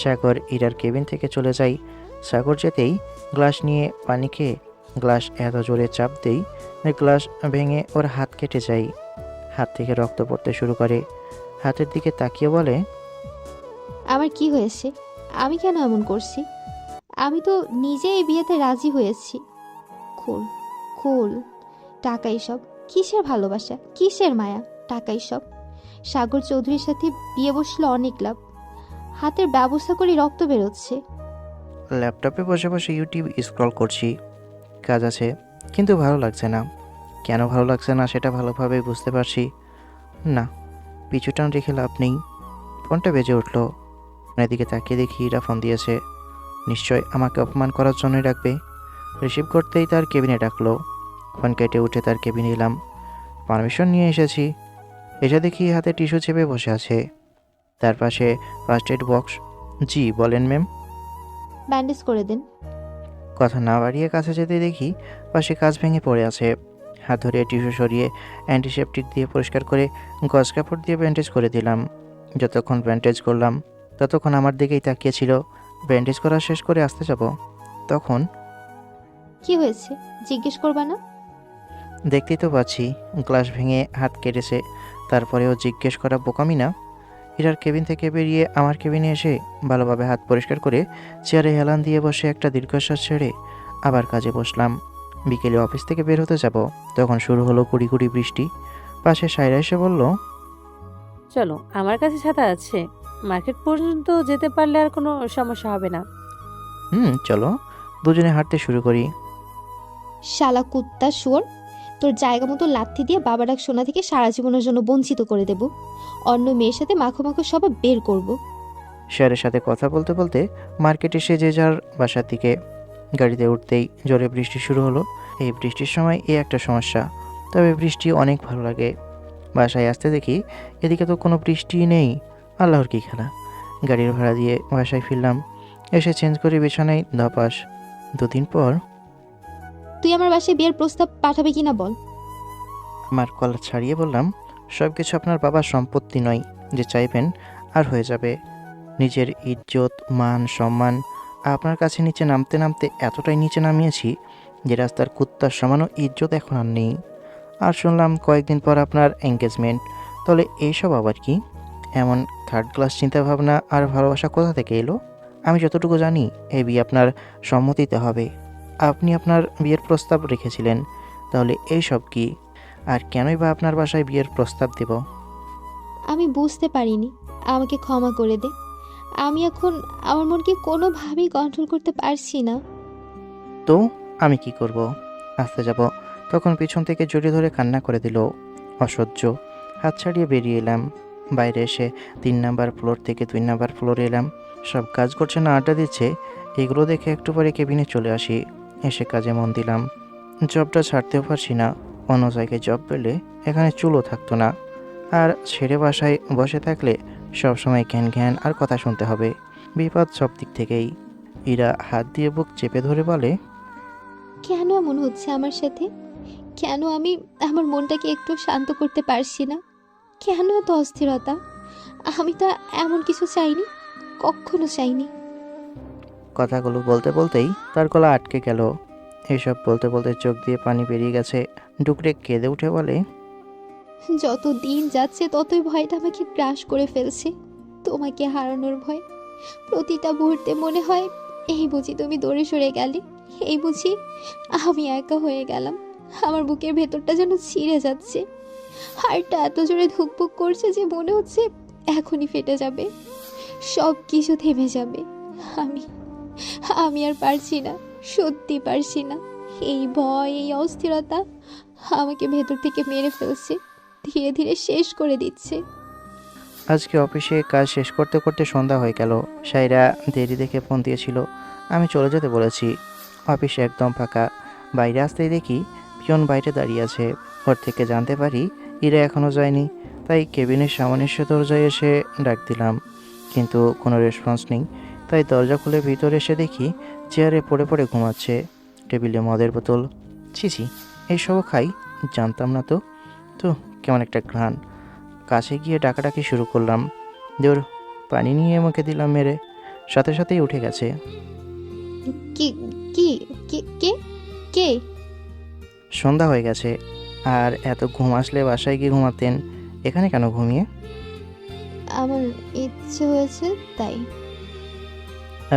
Speaker 1: সাগর ইরার কেবিন থেকে চলে যাই। সাগর যেতেই গ্লাস নিয়ে পানি খেয়ে গ্লাস এত জোরে চাপ দেই যে গ্লাস ভেঙে ওর হাত কেটে যায়। হাত থেকে রক্ত পড়তে শুরু করে। হাতের দিকে তাকিয়ে বলে,
Speaker 3: আমার কি হয়েছে? আমি কেন এমন করছি? আমি তো নিজে এই বিয়েতে রাজি হয়েছি। কুল কুল। টাকাই সব। কিসের ভালোবাসা, কিসের মায়া? টাকাই সব। সাগর চৌধুরীর সাথে বিয়ে বসলে অনেক লাভ। হাতের ব্যবস্থা করে রক্ত বেরোচ্ছে।
Speaker 1: ল্যাপটপে বসে বসে ইউটিউব স্ক্রল করছি। কাজ আছে, কিন্তু ভালো লাগছে না। কেন ভালো লাগছে না সেটা ভালোভাবে বুঝতে পারছি না। পিছু টান রেখে লাভ নেই। ফোনটা বেজে উঠলো। ফোনের দিকে তাকিয়ে দেখি ইরা ফোন দিয়েছে। নিশ্চয় আমাকে অপমান করার জন্যই ডাকবে। রিসিভ করতেই তার কেবিনে ডাকলো। ফোন কেটে উঠে তার কেবিনে এলাম। পারমিশন নিয়ে এসেছি। এসে দেখি হাতে টিস্যু চেপে বসে আছে। তার পাশে ফার্স্ট এড বক্স। জি বলেন ম্যাম।
Speaker 3: ব্যান্ডেজ করে দিন।
Speaker 1: কথা না বাড়িয়ে কাছে যেতে দেখি পাশে কাঁচ ভেঙে পড়ে আছে। হাত ধরে টিস্যু সরিয়ে অ্যান্টিসেপটিক দিয়ে পরিষ্কার করে গজ কাপড় দিয়ে ব্যান্ডেজ করে দিলাম। যতক্ষণ ব্যান্ডেজ করলাম ততক্ষণ আমার দিকেই তাকিয়েছিল। ব্যান্ডেজ করা শেষ করে আসতে যাব, তখন
Speaker 3: কি হয়েছে জিজ্ঞেস করবা না?
Speaker 1: দেখতেই তো পাচ্ছি গ্লাস ভেঙে হাত কেটেছে। তারপরেও জিজ্ঞেস করা বোকামি না? ইরার কেবিন থেকে বেরিয়ে আমার কেবিনে এসে ভালোভাবে হাত পরিষ্কার করে চেয়ারে হেলান দিয়ে বসে একটা দীর্ঘশ্বাস ছেড়ে আবার কাজে বসলাম। বিকেলে অফিস থেকে বের হতে যাব, তখন শুরু হলো কুড়ি কুড়ি বৃষ্টি। পাশে সায়রা এসে বলল,
Speaker 6: চলো, আমার কাছে ছাতা আছে, মার্কেট পর্যন্ত যেতে পারলে আর কোনো সমস্যা হবে না।
Speaker 1: চলো দুজনে হাঁটতে শুরু করি।
Speaker 3: শালা কুত্তা শুয়োর, তোর জায়গা মতো লাথি দিয়ে বাবা ডাক শোনা থেকে সারা জীবনের জন্য বঞ্চিত করে দেব। অন্য মেয়ের সাথে মাখো মাখো স্বভাব বের করব।
Speaker 1: স্যারের সাথে কথা বলতে বলতে মার্কেট এসে যে যার বাসার দিকে গাড়িতে উঠতেই জোরে বৃষ্টি শুরু হলো। এই বৃষ্টির সময় একটা সমস্যা, তবে বৃষ্টি অনেক ভালো লাগে। বাসায় আসতে দেখি এদিকে তো কোনো বৃষ্টি নেই। আল্লাহর কি খেলা। গাড়ির ভাড়া দিয়ে বাসায় ফিরলাম। এসে চেঞ্জ করে বিছানায় ধপাস। দুদিন পর
Speaker 3: তুই আমার বাসায় বিয়ের প্রস্তাব পাঠাবে কিনা বল।
Speaker 1: আমার কলার ছাড়িয়ে বললাম, সব কিছু আপনার বাবার সম্পত্তি নয় যে চাইবেন আর হয়ে যাবে। নিজের ইজ্জত মান সম্মান আপনার কাছে নিচে নামতে নামতে এতটাই নিচে নামিয়েছি যে রাস্তার কুত্তার সমানও ইজ্জত এখন আর নেই। আর শুনলাম কয়েকদিন পর আপনার এঙ্গেজমেন্ট। তাহলে এইসব আবার কি? এমন থার্ড ক্লাস চিন্তাভাবনা আর ভালোবাসা কোথা থেকে এলো? আমি যতটুকু জানি এই বিয়ে আপনার সম্মতিতে হবে। আপনি আপনার বিয়ের প্রস্তাব রেখেছিলেন, তাহলে এইসব কি? আর কেনই বা আপনার বাসায় বিয়ের প্রস্তাব দেব?
Speaker 3: আমি বুঝতে পারিনি, আমাকে ক্ষমা করে দে। আমি এখন আমার মনকে কোনোভাবেই কন্ট্রোল করতে পারছি না।
Speaker 1: তো আমি কি করব? আসতে যাব, তখন পিছন থেকে জড়িয়ে ধরে কান্না করে দিল। অসহ্য। হাত ছাড়িয়ে বেরিয়ে এলাম। বাইরে এসে 3 নাম্বার ফ্লোর থেকে 2 নাম্বার ফ্লোরে এলাম। সব কাজ করছে না, আড্ডা দিচ্ছে। এগুলো দেখে একটু পরে কেবিনে চলে আসি। এসে কাজে মন দিলাম। জবটা ছাড়তেও পারছি না। অন্য জায়গায় জব পেলে এখানে চুলও থাকতো না। আর ছেড়ে বাসায় বসে থাকলে সবসময় ঘ্যান ঘ্যান আর কথা শুনতে হবে। বিপদ সব দিক থেকেই। ইরা হাত দিয়ে বুক চেপে ধরে বলে,
Speaker 3: কেন এমন হচ্ছে আমার সাথে? কেন আমি আমার মনটাকে একটু শান্ত করতে পারছি না? কেন এত অস্থিরতা? আমি তো এমন কিছু চাইনি, কখনো চাইনি।
Speaker 1: কথাগুলো বলতে বলতেই তার গলা আটকে গেল। এসব বলতে বলতে চোখ দিয়ে পানি বেরিয়ে গেছে। ডুকরে কেঁদে উঠে বলে,
Speaker 3: যত দিন যাচ্ছে ততই ভয়টা আমাকে গ্রাস করে ফেলছে। তোমাকে হারানোর ভয়। প্রতিটা মুহূর্তে মনে হয় এই বুঝি তুমি দৌড়ে সরে গেলে, এই বুঝি আমি একা হয়ে গেলাম। আমার বুকের ভেতরটা যেন ছিঁড়ে যাচ্ছে, হাড়টা এত জোরে ধুকপুক করছে যে মনে হচ্ছে এখনই ফেটে যাবে, সব কিছু থেমে যাবে। আমি আমি আর পারছি না, সত্যি পারছি না। এই ভয়, এই অস্থিরতা আমাকে ভেতর থেকে মেরে ফেলছে, ধীরে ধীরে শেষ করে দিচ্ছে।
Speaker 1: আজকে অফিসে কাজ শেষ করতে করতে সন্ধ্যা হয়ে গেল। সাইরা দেরি দেখে ফোন দিয়েছিল, আমি চলে যেতে বলেছি। অফিসে একদম ফাঁকা। বাইরে আসতেই দেখি পিয়ন বাইরে দাঁড়িয়ে আছে। ওর থেকে জানতে পারি ইরা এখনও যায়নি, তাই কেবিনের সামনে এসে দরজায় এসে ডাক দিলাম, কিন্তু কোনো রেসপন্স নেই। তাই দরজা খুলে ভিতরে এসে দেখি চেয়ারে পড়ে পড়ে ঘুমাচ্ছে, টেবিলে মদের বোতল। ছিছি, এইসবও খাই, জানতাম না তো। তো কেমন একটা ঘ্রাণ। কাছে গিয়ে ডাকাডাকি শুরু করলাম, দূর, পানি নিয়ে মুখে দিলাম মেরে, সাথে সাথেই উঠে গেছে।
Speaker 3: কি কি কে কে কে?
Speaker 1: সন্ধ্যা হয়ে গেছে, আর এত ঘুম আসলে বাসায় গিয়ে ঘুমাতেন, এখানে কেন ঘুমিয়ে?
Speaker 3: আমার ইচ্ছে হয়েছে তাই।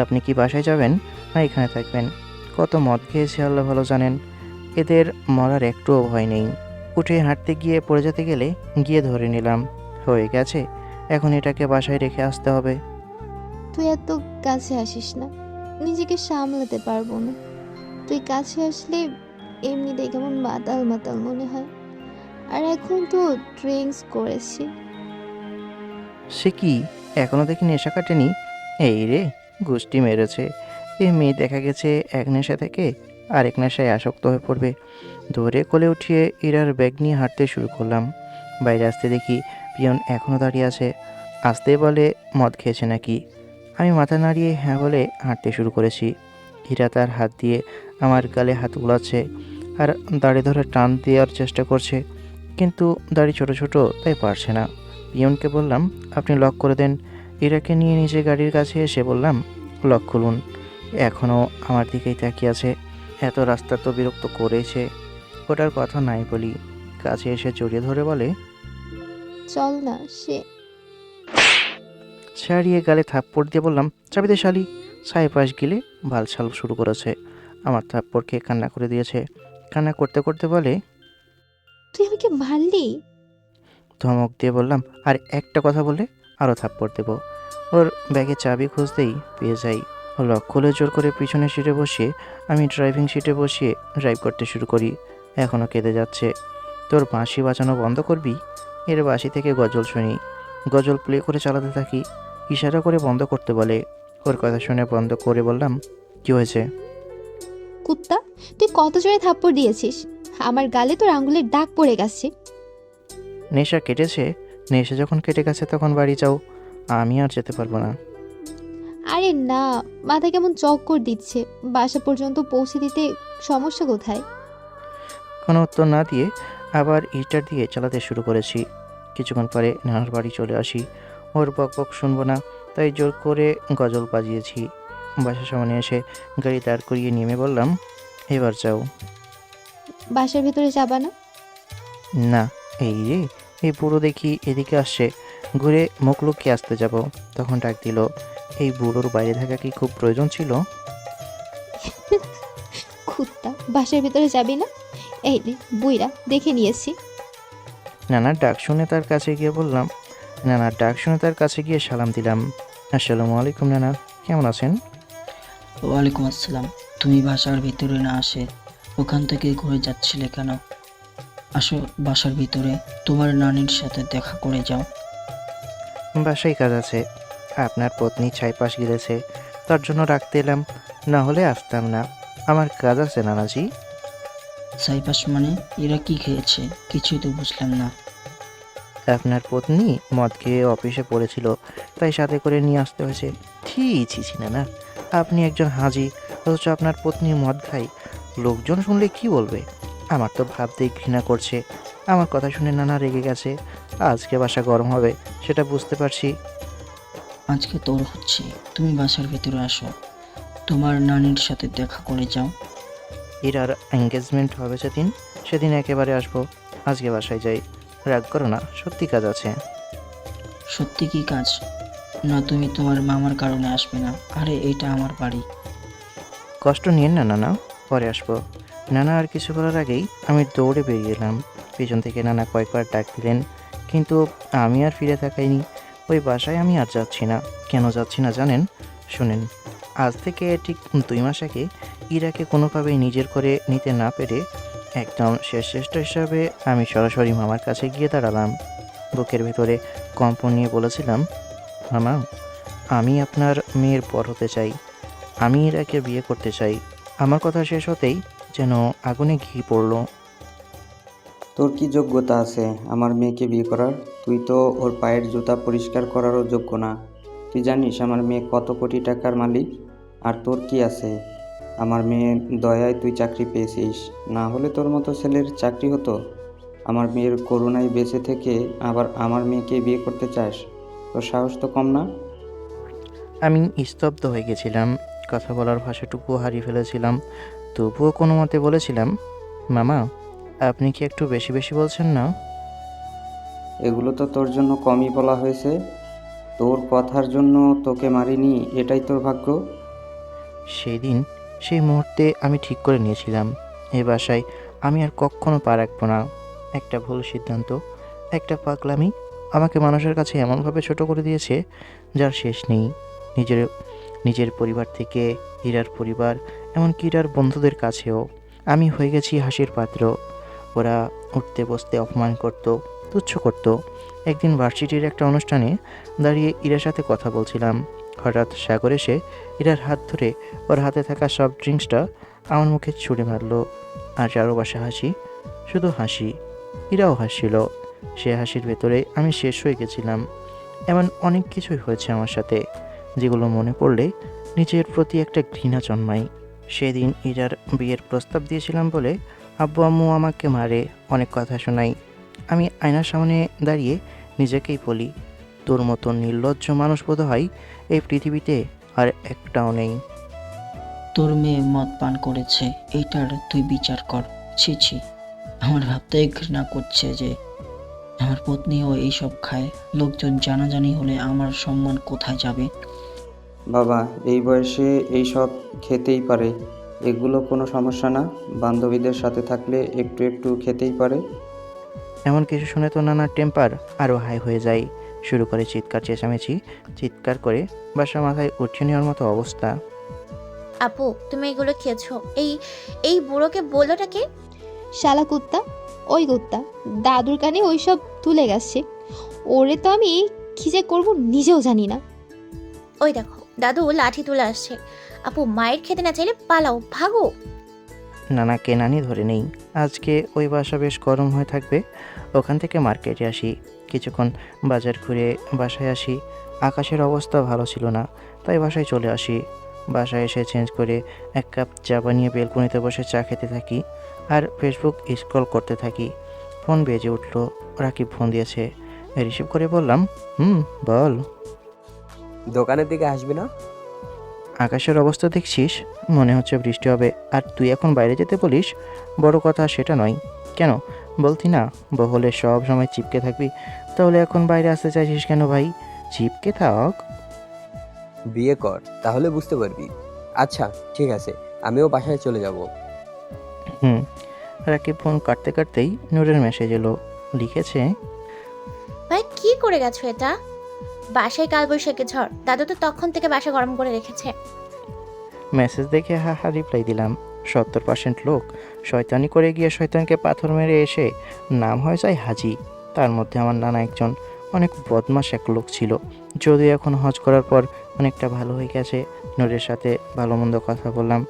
Speaker 1: আপনি কি বাসায় যাবেন না এখানে থাকবেন? কত মদ খেয়েছে আল্লাহ ভালো জানেন। এদের মরার একটুও ভয় নেই। উঠে হাঁটতে গিয়ে পড়ে যেতে গেলে গিয়ে ধরে নিলাম, হয়ে গেছে, এখন এটাকে বাসায় রেখে আসতে হবে।
Speaker 3: তুই এত কাছে আসিস না, নিজেকে সামলাতে পারবো না। তুই কাছে আসলে এমনিতেই কেমন মাতাল মাতাল মনে হয়, আর এখন তো ড্রিঙ্কস করেছি।
Speaker 1: সে কি, এখনও দেখি নেশা কাটেনি? এই রে, গোষ্ঠী মেরেছে। এ মেয়ে দেখা গেছে এক নেশা থেকে আরেক নেশায় আসক্ত হয়ে পড়বে। ধরে কোলে উঠিয়ে ইরার ব্যাগ নিয়ে হাঁটতে শুরু করলাম। বাইরে আসতে দেখি পিয়ন এখনও দাঁড়িয়ে আছে। আসতে বলে মদ খেয়েছে নাকি। আমি মাথা নাড়িয়ে হ্যাঁ বলে হাঁটতে শুরু করেছি। ইরা তার হাত দিয়ে আমার গালে হাত বুলাচ্ছে আর দাড়ি ধরে টান দেওয়ার চেষ্টা করছে, কিন্তু দাড়ি ছোট ছোট তাই পারছে না। পিয়নকে বললাম, আপনি লক করে দেন। ইরাকে নিয়ে নিজে গাড়ির কাছে এসে বললাম, লক খুলুন। এখনও আমার দিকেই তাকিয়ে আছে। এত রাস্তা তো বিরক্ত করেছে, ওটার কথা নাই বলি। কাছে এসে জড়িয়ে ধরে বলে,
Speaker 3: চল না।
Speaker 1: ছাড়িয়ে গালে থাপ্পড় দিয়ে বললাম, চাবিতে শালি। ছাই পাশ গিলে বালছাল শুরু করেছে। আমার থাপ্পড় খেয়ে কান্না করে দিয়েছে। কান্না করতে করতে বলে,
Speaker 3: তুই আমাকে মারলি?
Speaker 1: ধমক দিয়ে বললাম, আর একটা কথা বললে আরও থাপ্পড় দেবো। ওর ব্যাগে চাবি খুঁজতেই পেয়ে যাই। লক খুলে জোর করে পিছনের সিটে বসিয়ে আমি ড্রাইভিং সিটে বসিয়ে ড্রাইভ করতে শুরু করি। এখনও কেঁদে যাচ্ছে। তোর বাঁশি বাজানো বন্ধ করবি? এর বাঁশি থেকে গজল শুনি। গজল প্লে করে চালাতে থাকি। ইশারা করে বন্ধ করতে বলে। ওর কথা শুনে বন্ধ করে বললাম, কি হয়েছে?
Speaker 3: কুত্তা, তুই কত জোরে থাপ্পড় দিয়েছিস? আমার গালে তোর আঙ্গুলের দাগ পড়ে গেছে।
Speaker 1: নেশা কেটেছে? নেশা যখন কেটে গেছে তখন বাড়ি যাও, আমি আর যেতে পারবো না।
Speaker 3: আরে না, মাথা কেমন চক্কর দিচ্ছে। বাসা পর্যন্ত পৌঁছে দিতে সমস্যা কোথায়?
Speaker 1: কোনো উত্তর না দিয়ে আবার ইটার দিয়ে চালাতে শুরু করেছি। কিছুক্ষণ পরে নানার বাড়ি চলে আসি। ওর বক বক শুনবো না, তাই জোর করে গজল বাজিয়েছি। বাসার সামনে এসে গাড়ি দাঁড় করিয়ে নেমে বললাম, এবার যাও।
Speaker 3: বাসার ভিতরে যাবা না?
Speaker 1: না। এই রে, এই বুড়ো দেখি এদিকে আসছে, ঘুরে মুখ লুকিয়ে আসতে যাব, তখন ডাক দিল। এই বুড়োর বাইরে থাকা কি খুব প্রয়োজন ছিল?
Speaker 3: কুত্তা, বাসার ভিতরে যাবি না? এই রে বুইরা, দেখে নিয়েছি।
Speaker 1: নানার ডাক শুনে তার কাছে গিয়ে বললাম, নানার ডাক শুনে তার কাছে গিয়ে সালাম দিলাম। আসসালামু আলাইকুম নানা, কেমন আছেন?
Speaker 11: ওয়ালাইকুম আসসালাম। তুমি বাসার ভিতরে না আসে ওখান থেকে ঘুরে যাচ্ছিলে কেন? আসো বাসার ভিতরে, তোমার নানির সাথে দেখা করে যাও।
Speaker 1: বাসায় কাজ আছে, আপনার পত্নী ছাইপাশ গিলেছে, তার জন্য রাখতে এলাম, না হলে আসতাম না। আমার কাজ আছে নানাজি।
Speaker 11: সাইপাস মানে? এরা কি খেয়েছে? কিছুই তো বুঝলাম না।
Speaker 1: আপনার পত্নী মদ খেয়ে অফিসে পড়েছিল, তাই সাথে করে নিয়ে আসতে হয়েছে। ছি নানা, আপনি একজন হাজি, অথচ আপনার পত্নী মদ খায়। লোকজন শুনলে কি বলবে? আমার তো ভাবতেই ঘৃণা করছে। আমার কথা শুনে নানা রেগে গেছে। আজকে বাসা গরম হবে, সেটা বুঝতে পারছি।
Speaker 11: আজকে তোর হচ্ছে, তুমি বাসার ভিতরে আসো, তোমার নানির সাথে দেখা করে যাও।
Speaker 1: এর এঙ্গেজমেন্ট হবে সেদিন একেবারে আসবো। আজকে বাসায় যাই। রাগ করো না, সত্যি কাজ আছে।
Speaker 11: সত্যি কি কাজ? না তুমি তোমার মামার কারণে আসবে না? আরে এটা আমার বাড়ি।
Speaker 1: কষ্ট নিয়েন না নানা, পরে আসবো। নানা আর কিছু বলার আগেই আমি দৌড়ে বেরিয়ে এলাম। পিছন থেকে নানা কয়েকবার ডাক দিলেন, কিন্তু আমি আর ফিরে তাকাইনি। ওই বাসায় আমি আর যাচ্ছি না। কেন যাচ্ছি না জানেন? শুনেন, আজ থেকে ঠিক 2 মাস আগে ইরাকে কোনোভাবেই নিজের করে নিতে না পেরে একদম শেষ চেষ্টা হিসাবে আমি সরাসরি মামার কাছে গিয়ে দাঁড়ালাম। বুকের ভেতরে কম্পন নিয়ে বলেছিলাম, মামা, আমি আপনার মেয়ের পর হতে চাই। আমি ইরাকে বিয়ে করতে চাই। আমার কথা শেষ হতেই যেন আগুনে ঘি পড়ল।
Speaker 12: তোর কি যোগ্যতা আছে আমার মেয়েকে বিয়ে করার? তুই তো ওর পায়ের জুতা পরিষ্কার করারও যোগ্য না। তুই জানিস আমার মেয়ে কত কোটি টাকার মালিক? আর তোর কি আছে? আমার মেয়ের দয়ায় তুই চাকরি পেয়েছিস, না হলে তোর মতো ছেলের চাকরি হতো? আমার মেয়ের করুণায় বেঁচে থেকে আবার আমার মেয়েকে বিয়ে করতে চাস? তোর সাহস তো কম না?
Speaker 1: আমি স্তব্ধ হয়ে গেছিলাম। কথা বলার ভাষাটুকু হারিয়ে ফেলেছিলাম। তবুও কোনো মতে বলেছিলাম, মামা, আপনি কি একটু বেশি বেশি বলছেন না?
Speaker 12: এগুলো তো তোর জন্য কমই বলা হয়েছে। তোর কথার জন্য তোকে মারিনি, এটাই তোর ভাগ্য।
Speaker 1: সেই দিন, সেই মুহূর্তে আমি ঠিক করে নিয়েছিলাম, এ বাসায় আমি আর কখনো পা রাখবো না। একটা ভুল সিদ্ধান্ত, একটা পাগলামি আমাকে মানুষের কাছে এমনভাবে ছোট করে দিয়েছে যার শেষ নেই। নিজের নিজের পরিবার থেকে হীরার পরিবার, এমনকি হীরার বন্ধুদের কাছেও আমি হয়ে গেছি হাসির পাত্র। ওরা উঠতে বসতে অপমান করত, তুচ্ছ করত। একদিন ভার্সিটির একটা অনুষ্ঠানে দাঁড়িয়ে ইরার সাথে কথা বলছিলাম। হঠাৎ সাগর এসে ইরার হাত ধরে ওর হাতে থাকা সফট ড্রিঙ্কসটা আমার মুখে ছুঁড়ে মারল। আর চারপাশে হাসি, শুধু হাসি। ইরাও হাসছিল। সে হাসির ভেতরে আমি শেষ হয়ে গেছিলাম। এমন অনেক কিছুই হয়েছে আমার সাথে, যেগুলো মনে পড়লে নিজের প্রতি একটা ঘৃণা জন্মায়। সেদিন ইরার বিয়ের প্রস্তাব দিয়েছিলাম বলে আব্বু আম্মু আমাকে মারে, অনেক কথা শোনাই। আমি আয়নার সামনে দাঁড়িয়ে নিজেকেই বলি, তোর মতো নির্লজ্জ মানুষ বোধ হয় এই পৃথিবীতে আর একটাও নেই।
Speaker 11: তোর মেয়ে মদ পান করেছে, এইটার তুই বিচার কর। ছি ছি, আমার ভাবতেই ঘৃণা করছে যে আমার পত্নীও এইসব খায়। লোকজন জানাজানি হলে আমার সম্মান কোথায় যাবে?
Speaker 12: বাবা, এই বয়সে এই সব খেতেই পারে, এগুলো কোনো সমস্যা না। বান্ধবীদের সাথে থাকলে একটু একটু খেতেই পারে।
Speaker 1: এমন কিছু শুনে তো নানার টেম্পার আরও হাই হয়ে যায়। শুরু করে চিৎকার চেঁচামেচি, চিৎকার করে বাসা মাথায় উঠিয়ে নেওয়ার মতো অবস্থা।
Speaker 8: আপু, তুমি এগুলো খেয়েছো? এই এই বুড়োকে বললোটা কে?
Speaker 3: শালা কুত্তা, ওই কুত্তা দাদুর কানে ওইসব তুলে গেছে। ওরে তো আমি কি যে করবো নিজেও জানি না।
Speaker 8: ওই দেখো, দাদু লাঠি তুলে আসছে। আপু, মায়ের খেতে না চাইলে পালাও, ভাগো।
Speaker 1: নানা কেনানি ধরে নেই। আজকে ওই বাসা বেশ গরম হয়ে থাকবে। ওখান থেকে মার্কেটে আসি, কিছুক্ষণ বাজার ঘুরে বাসায় আসি। আকাশের অবস্থা ভালো ছিল না, তাই বাসায় চলে আসি। বাসায় এসে চেঞ্জ করে 1 কাপ চা বানিয়ে বেলকনিতে বসে চা খেতে থাকি আর ফেসবুক স্ক্রল করতে থাকি। ফোন বেজে উঠল। রাকিব ফোন দিয়েছে। রিসিভ করে বললাম, বল।
Speaker 7: দোকানের দিকে আসবি না?
Speaker 1: আকাশের অবস্থা দেখছিস, মনে হচ্ছে বৃষ্টি হবে। আর তুই এখন বাইরে যেতে বলিস? বড় কথা সেটা নয়। কেন বলতি না বহলে সব সময় চিপকে থাকবি? তাহলে এখন বাইরে আসতে চাইছিস কেন ভাই? চিপকে থাক।
Speaker 7: বিয়ে কর, তাহলে বুঝতে পারবি। আচ্ছা ঠিক আছে, আমিও বাসায় চলে যাব।
Speaker 1: রাকিব ফোন কাটতে কাটতেই নূরের মেসেজ এলো। লিখেছে,
Speaker 8: ভাই, কি করে গেছো এটা? বাসায় কালবৈশাখী ঝড়, দাদু তো তখন থেকে বাসা গরম করে রেখেছে।
Speaker 1: মেসেজ দেখে হা রিপ্লাই দিলাম। 70% লোক শয়তানি করে গিয়ে শয়তানকে পাথর মেরে এসে নাম হয়ে যায় হাজি। তার মধ্যে আমার নানা একজন অনেক বদমাশ এক লোক ছিল, যদিও এখন হজ করার পর অনেকটা ভালো হয়ে গেছে। নূরের সাথে ভালো মন্দ কথা বললাম।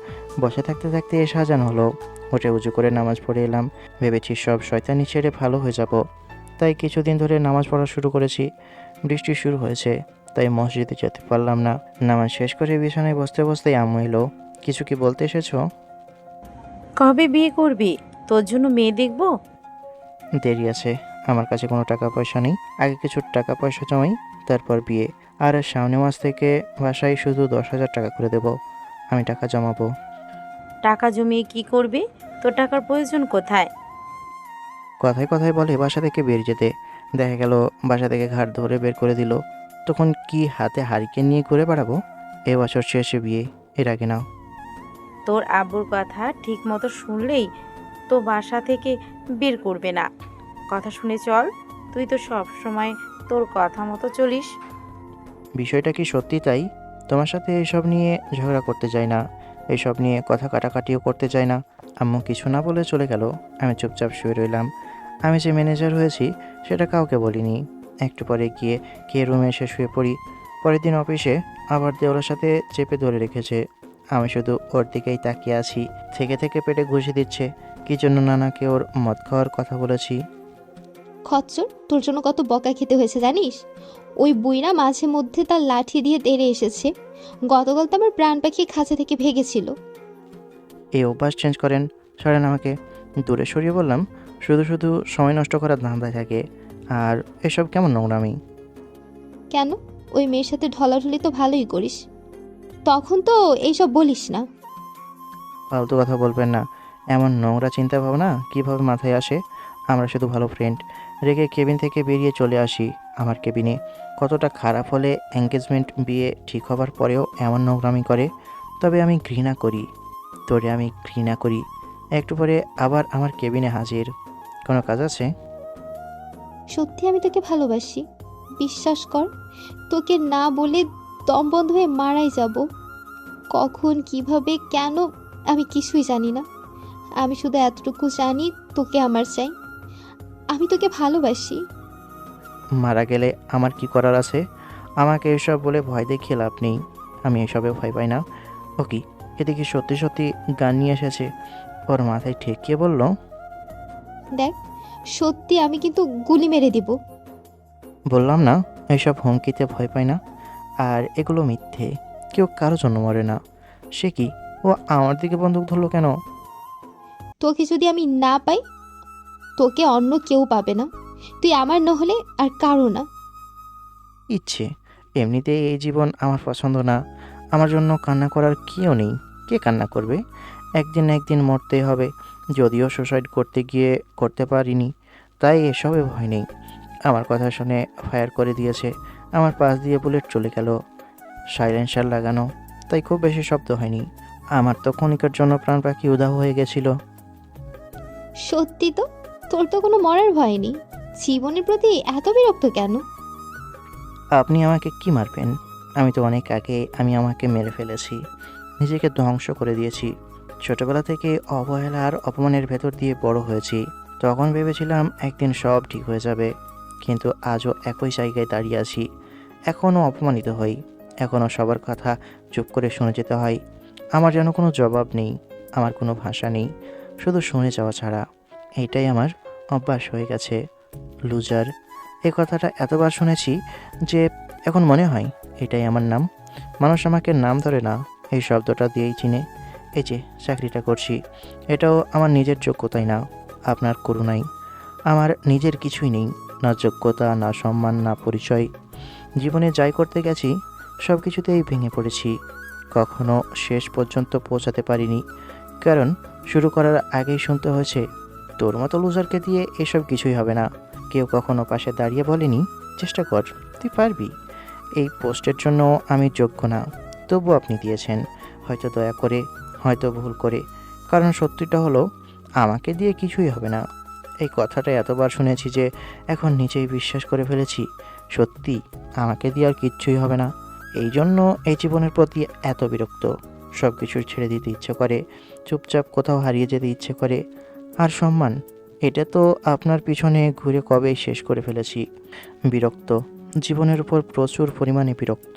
Speaker 1: বসে থাকতে থাকতে এসে আজান হলো। উঠে উজু করে নামাজ পড়ে এলাম। ভেবেছি সব শয়তানি ছেড়ে ভালো হয়ে যাব, তাই কিছুদিন ধরে নামাজ পড়া শুরু করেছি। বৃষ্টি শুরু হয়েছে, তাই মসজিদে যেতে পারলাম না। নামাজ শেষ করে বিছানায় বসতে বসতেই আম্মু এলো। কিছু কি বলতে এসেছো?
Speaker 2: কবে বিয়ে করবি? তোর জন্য মেয়ে দেখবো।
Speaker 1: দেরি আছে, আমার কাছে কোনো টাকা পয়সা নেই। আগে কিছু টাকা পয়সা জমাই, তারপর বিয়ে। আর সামনে মাস থেকে বাসায় শুধু 10,000 টাকা করে দেব। আমি টাকা জমাবো।
Speaker 2: টাকা জমিয়ে কি করবি? তোর টাকার প্রয়োজন কোথায়?
Speaker 1: কথায় কথায় বলে বাসা থেকে বেরিয়ে যেতে। দেখা গেল বাসা থেকে ঘাট ধরে বের করে দিল। তখন কি হাতে হারিকেন নিয়ে ঘুরে বেড়াবো? এবছর শেষে বিয়ে, এর আগে নাও।
Speaker 2: তোর আব্বুর কথা ঠিক মতো শুনলেই তো বাসা থেকে বের করবে না। কথা শুনে চল, তুই তো সব সময় তোর কথা মতো চলিস।
Speaker 1: বিষয়টা কি সত্যি তাই? তোমার সাথে এসব নিয়ে ঝগড়া করতে চাই না, এসব নিয়ে কথা কাটাকাটিও করতে চাই না। আম্মু কিছু না বলে চলে গেল। আমি চুপচাপ শুয়ে রইলাম। আমি যে ম্যানেজার হয়েছি সেটা কাউকে বলিনি। একটু পরে গিয়ে রুমে এসে শুয়ে পড়ি। পরের দিন অফিসে আবার দেওয়ালের সাথে চেপে ধরে রেখেছে। আমি শুধু ওর দিকেই তাকিয়ে আছি। থেকে থেকে পেটে ঘুষি দিচ্ছে। কি জন্য নানাকে ওর মদ খাওয়ার কথা বলেছি।
Speaker 3: খচ্চর, তোর জন্য কত বকা খেতে হয়েছে জানিস? ওই বুইরা মাঝে মধ্যে তার লাঠি দিয়ে তেড়ে এসেছে। গতকাল তো আমার প্রাণ পাখি খাঁচা থেকে ভেগেছিল।
Speaker 1: এই অভ্যাস চেঞ্জ করেন, ছাড়েন আমাকে। দূরে সরিয়ে বললাম, শুধু শুধু সময় নষ্ট করার ধান্দায় থাকে। আর এসব কেমন নোংরামি?
Speaker 3: কেন? ওই মেয়ের সাথে ঢলাঢলি তো ভালোই করিস, তখন তো এইসব বলিস না।
Speaker 1: ফালতু কথা বলবেন না। এমন নোংরা চিন্তা ভাবনা কীভাবে মাথায় আসে? আমরা শুধু ভালো ফ্রেন্ড। রেগে কেবিন থেকে বেরিয়ে চলে আসি। আমার কেবিনে কতটা খারাপ হলে এঙ্গেজমেন্ট বিয়ে ঠিক হবার পরেও এমন নোংরামি করে। তবে আমি ঘৃণা করি, তোরে আমি ঘৃণা করি। একটু পরে আবার আমার কেবিনে হাজির। কোনো কাজ আছে?
Speaker 3: সত্যি আমি তোকে ভালোবাসি, বিশ্বাস কর। তোকে না বলে দম বন্ধ হয়ে মারাই যাব। কখন, কিভাবে, কেন আমি কিছুই জানি না। আমি শুধু এতটুকু জানি তোকে আমার চাই। আমি তোকে ভালোবাসি।
Speaker 1: মারা গেলে আমার কি করার আছে? আমাকে এসব বলে ভয় দেখিয়ে লাভ নেই। আমি এসবে ভয় পাই না। ও কি, এদিকে সত্যি সত্যি গান নিয়ে এসেছে। ওর মাথায় ঠেকিয়ে বলল,
Speaker 3: দেখ, সত্যি আমি কিন্তু গুলি মেরে দিব।
Speaker 1: বললাম না এইসব হুমকিতে ভয় পাই না। আর এগুলো মিথ্যে। কেউ কারো জন্য মরে না। সে কি, ও আমার দিকে বন্দুক ধরলো কেন?
Speaker 3: তোকে যদি আমি না পাই, তোকে অন্য কেউ পাবে না। তুই আমার না হলে আর কারো না।
Speaker 1: ইচ্ছে, এমনিতেই এই জীবন আমার পছন্দ না। আমার জন্য কান্না করার কেউ নেই। কে কান্না করবে? একদিন না একদিন মরতেই হবে। যদিও সুসাইড করতে গিয়ে করতে পারিনি, তাই এসবে ভয় নেই। আমার কথা শুনে ফায়ার করে দিয়েছে। আমার পাশ দিয়ে বুলেট চলে গেল। সাইলেন্সার লাগানো, তাই খুব বেশি শব্দ হয়নি। আমার তো ক্ষণিকের জন্য প্রাণ পাখি উধাও হয়ে গেছিল।
Speaker 3: সত্যি তো, তোর তো কোনো মরার ভয় নেই। জীবনের প্রতি এত বিরক্ত কেন?
Speaker 1: আপনি আমাকে কি মারবেন? আমি তো অনেক আগে আমাকে মেরে ফেলেছি। নিজেকে ধ্বংস করে দিয়েছি। ছোটবেলা থেকে অবহেলা আর অপমানের ভেতর দিয়ে বড় হয়েছি। তখন ভেবেছিলাম একদিন সব ঠিক হয়ে যাবে, কিন্তু আজও একই জায়গায় দাঁড়িয়ে আছি। এখনও অপমানিত হই, এখনও সবার কথা চুপ করে শুনে যেতে হয়। আমার যেন কোনো জবাব নেই, আমার কোনো ভাষা নেই, শুধু শুনে যাওয়া ছাড়া। এইটাই আমার অভ্যাস হয়ে গেছে। লুজার, এই কথাটা এতবার শুনেছি যে এখন মনে হয় এটাই আমার নাম। মানুষ আমাকে নাম ধরে না, এই শব্দটা দিয়েই চিনে। এই যে চাকরিটা করছি, এটাও আমার নিজের যোগ্যতাই না, আপনার করুণাই। আমার নিজের কিছুই নেই, না যোগ্যতা, না সম্মান, না পরিচয়। জীবনে যাই করতে গেছি সব কিছুতেই ভেঙে পড়েছি। কখনো শেষ পর্যন্ত পৌঁছাতে পারিনি, কারণ শুরু করার আগেই শুনতে হয়েছে, তোর মতো লুজারকে দিয়ে এসব কিছুই হবে না। কেউ কখনো পাশে দাঁড়িয়ে বলেনি, চেষ্টা কর, তুই পারবি। এই পোস্টের জন্য আমি যোগ্য না, তবু আপনি দিয়েছেন। হয়তো দয়া করে, হয়তো ভুল করে, কারণ সত্যিটা হলো আমাকে দিয়ে কিছুই হবে না। এই কথাটা এতবার শুনেছি যে এখন নিজেই বিশ্বাস করে ফেলেছি, সত্যি আমাকে দিয়ে আর কিচ্ছুই হবে না। এই জন্য এই জীবনের প্রতি এত বিরক্ত। সব কিছু ছেড়ে দিতে ইচ্ছে করে, চুপচাপ কোথাও হারিয়ে যেতে ইচ্ছে করে। আর সম্মান, এটা তো আপনার পিছনে ঘুরে কবেই শেষ করে ফেলেছি। বিরক্ত, জীবনের উপর প্রচুর পরিমাণে বিরক্ত।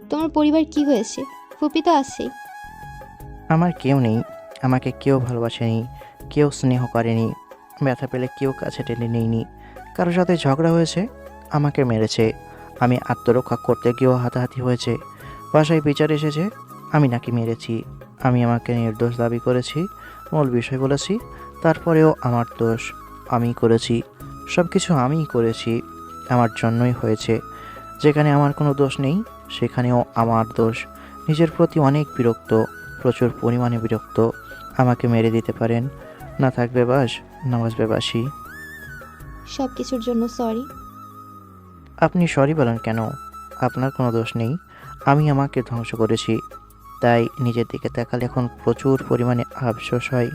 Speaker 3: তোমার পরিবার কি হয়েছে? ফুপি তো আছেই।
Speaker 1: আমার কেউ নেই, আমাকে কেউ ভালোবাসেনি, কেউ স্নেহ করেনি, ব্যথা পেলে কেউ কাছে টেনে নেয়নি। কারোর সাথে ঝগড়া হয়েছে, আমাকে মেরেছে। আমি আত্মরক্ষা করতে গিয়েও হাতাহাতি হয়েছে। বাসায় বিচার এসেছে আমি নাকি মেরেছি। আমি আমাকে নির্দোষ দাবি করেছি, মূল বিষয় বলেছি, তারপরেও আমার দোষ। আমিই করেছি, সব কিছু আমিই করেছি, আমার জন্যই হয়েছে। যেখানে আমার কোনো দোষ নেই সেখানেও আমার দোষ। নিজের প্রতি অনেক বিরক্ত, প্রচুর পরিমাণে বিরক্ত। আমাকে মেরে দিতে পারেন, না থাকবে বাস, না বাসবে বাসি।
Speaker 3: সব কিছুর জন্য সরি।
Speaker 1: আপনি সরি বলেন কেন? আপনার কোনো দোষ নেই, আমি আমাকে ধ্বংস করেছি। তাই নিজের দিকে তাকালে এখন প্রচুর পরিমাণে আফসোস হয়।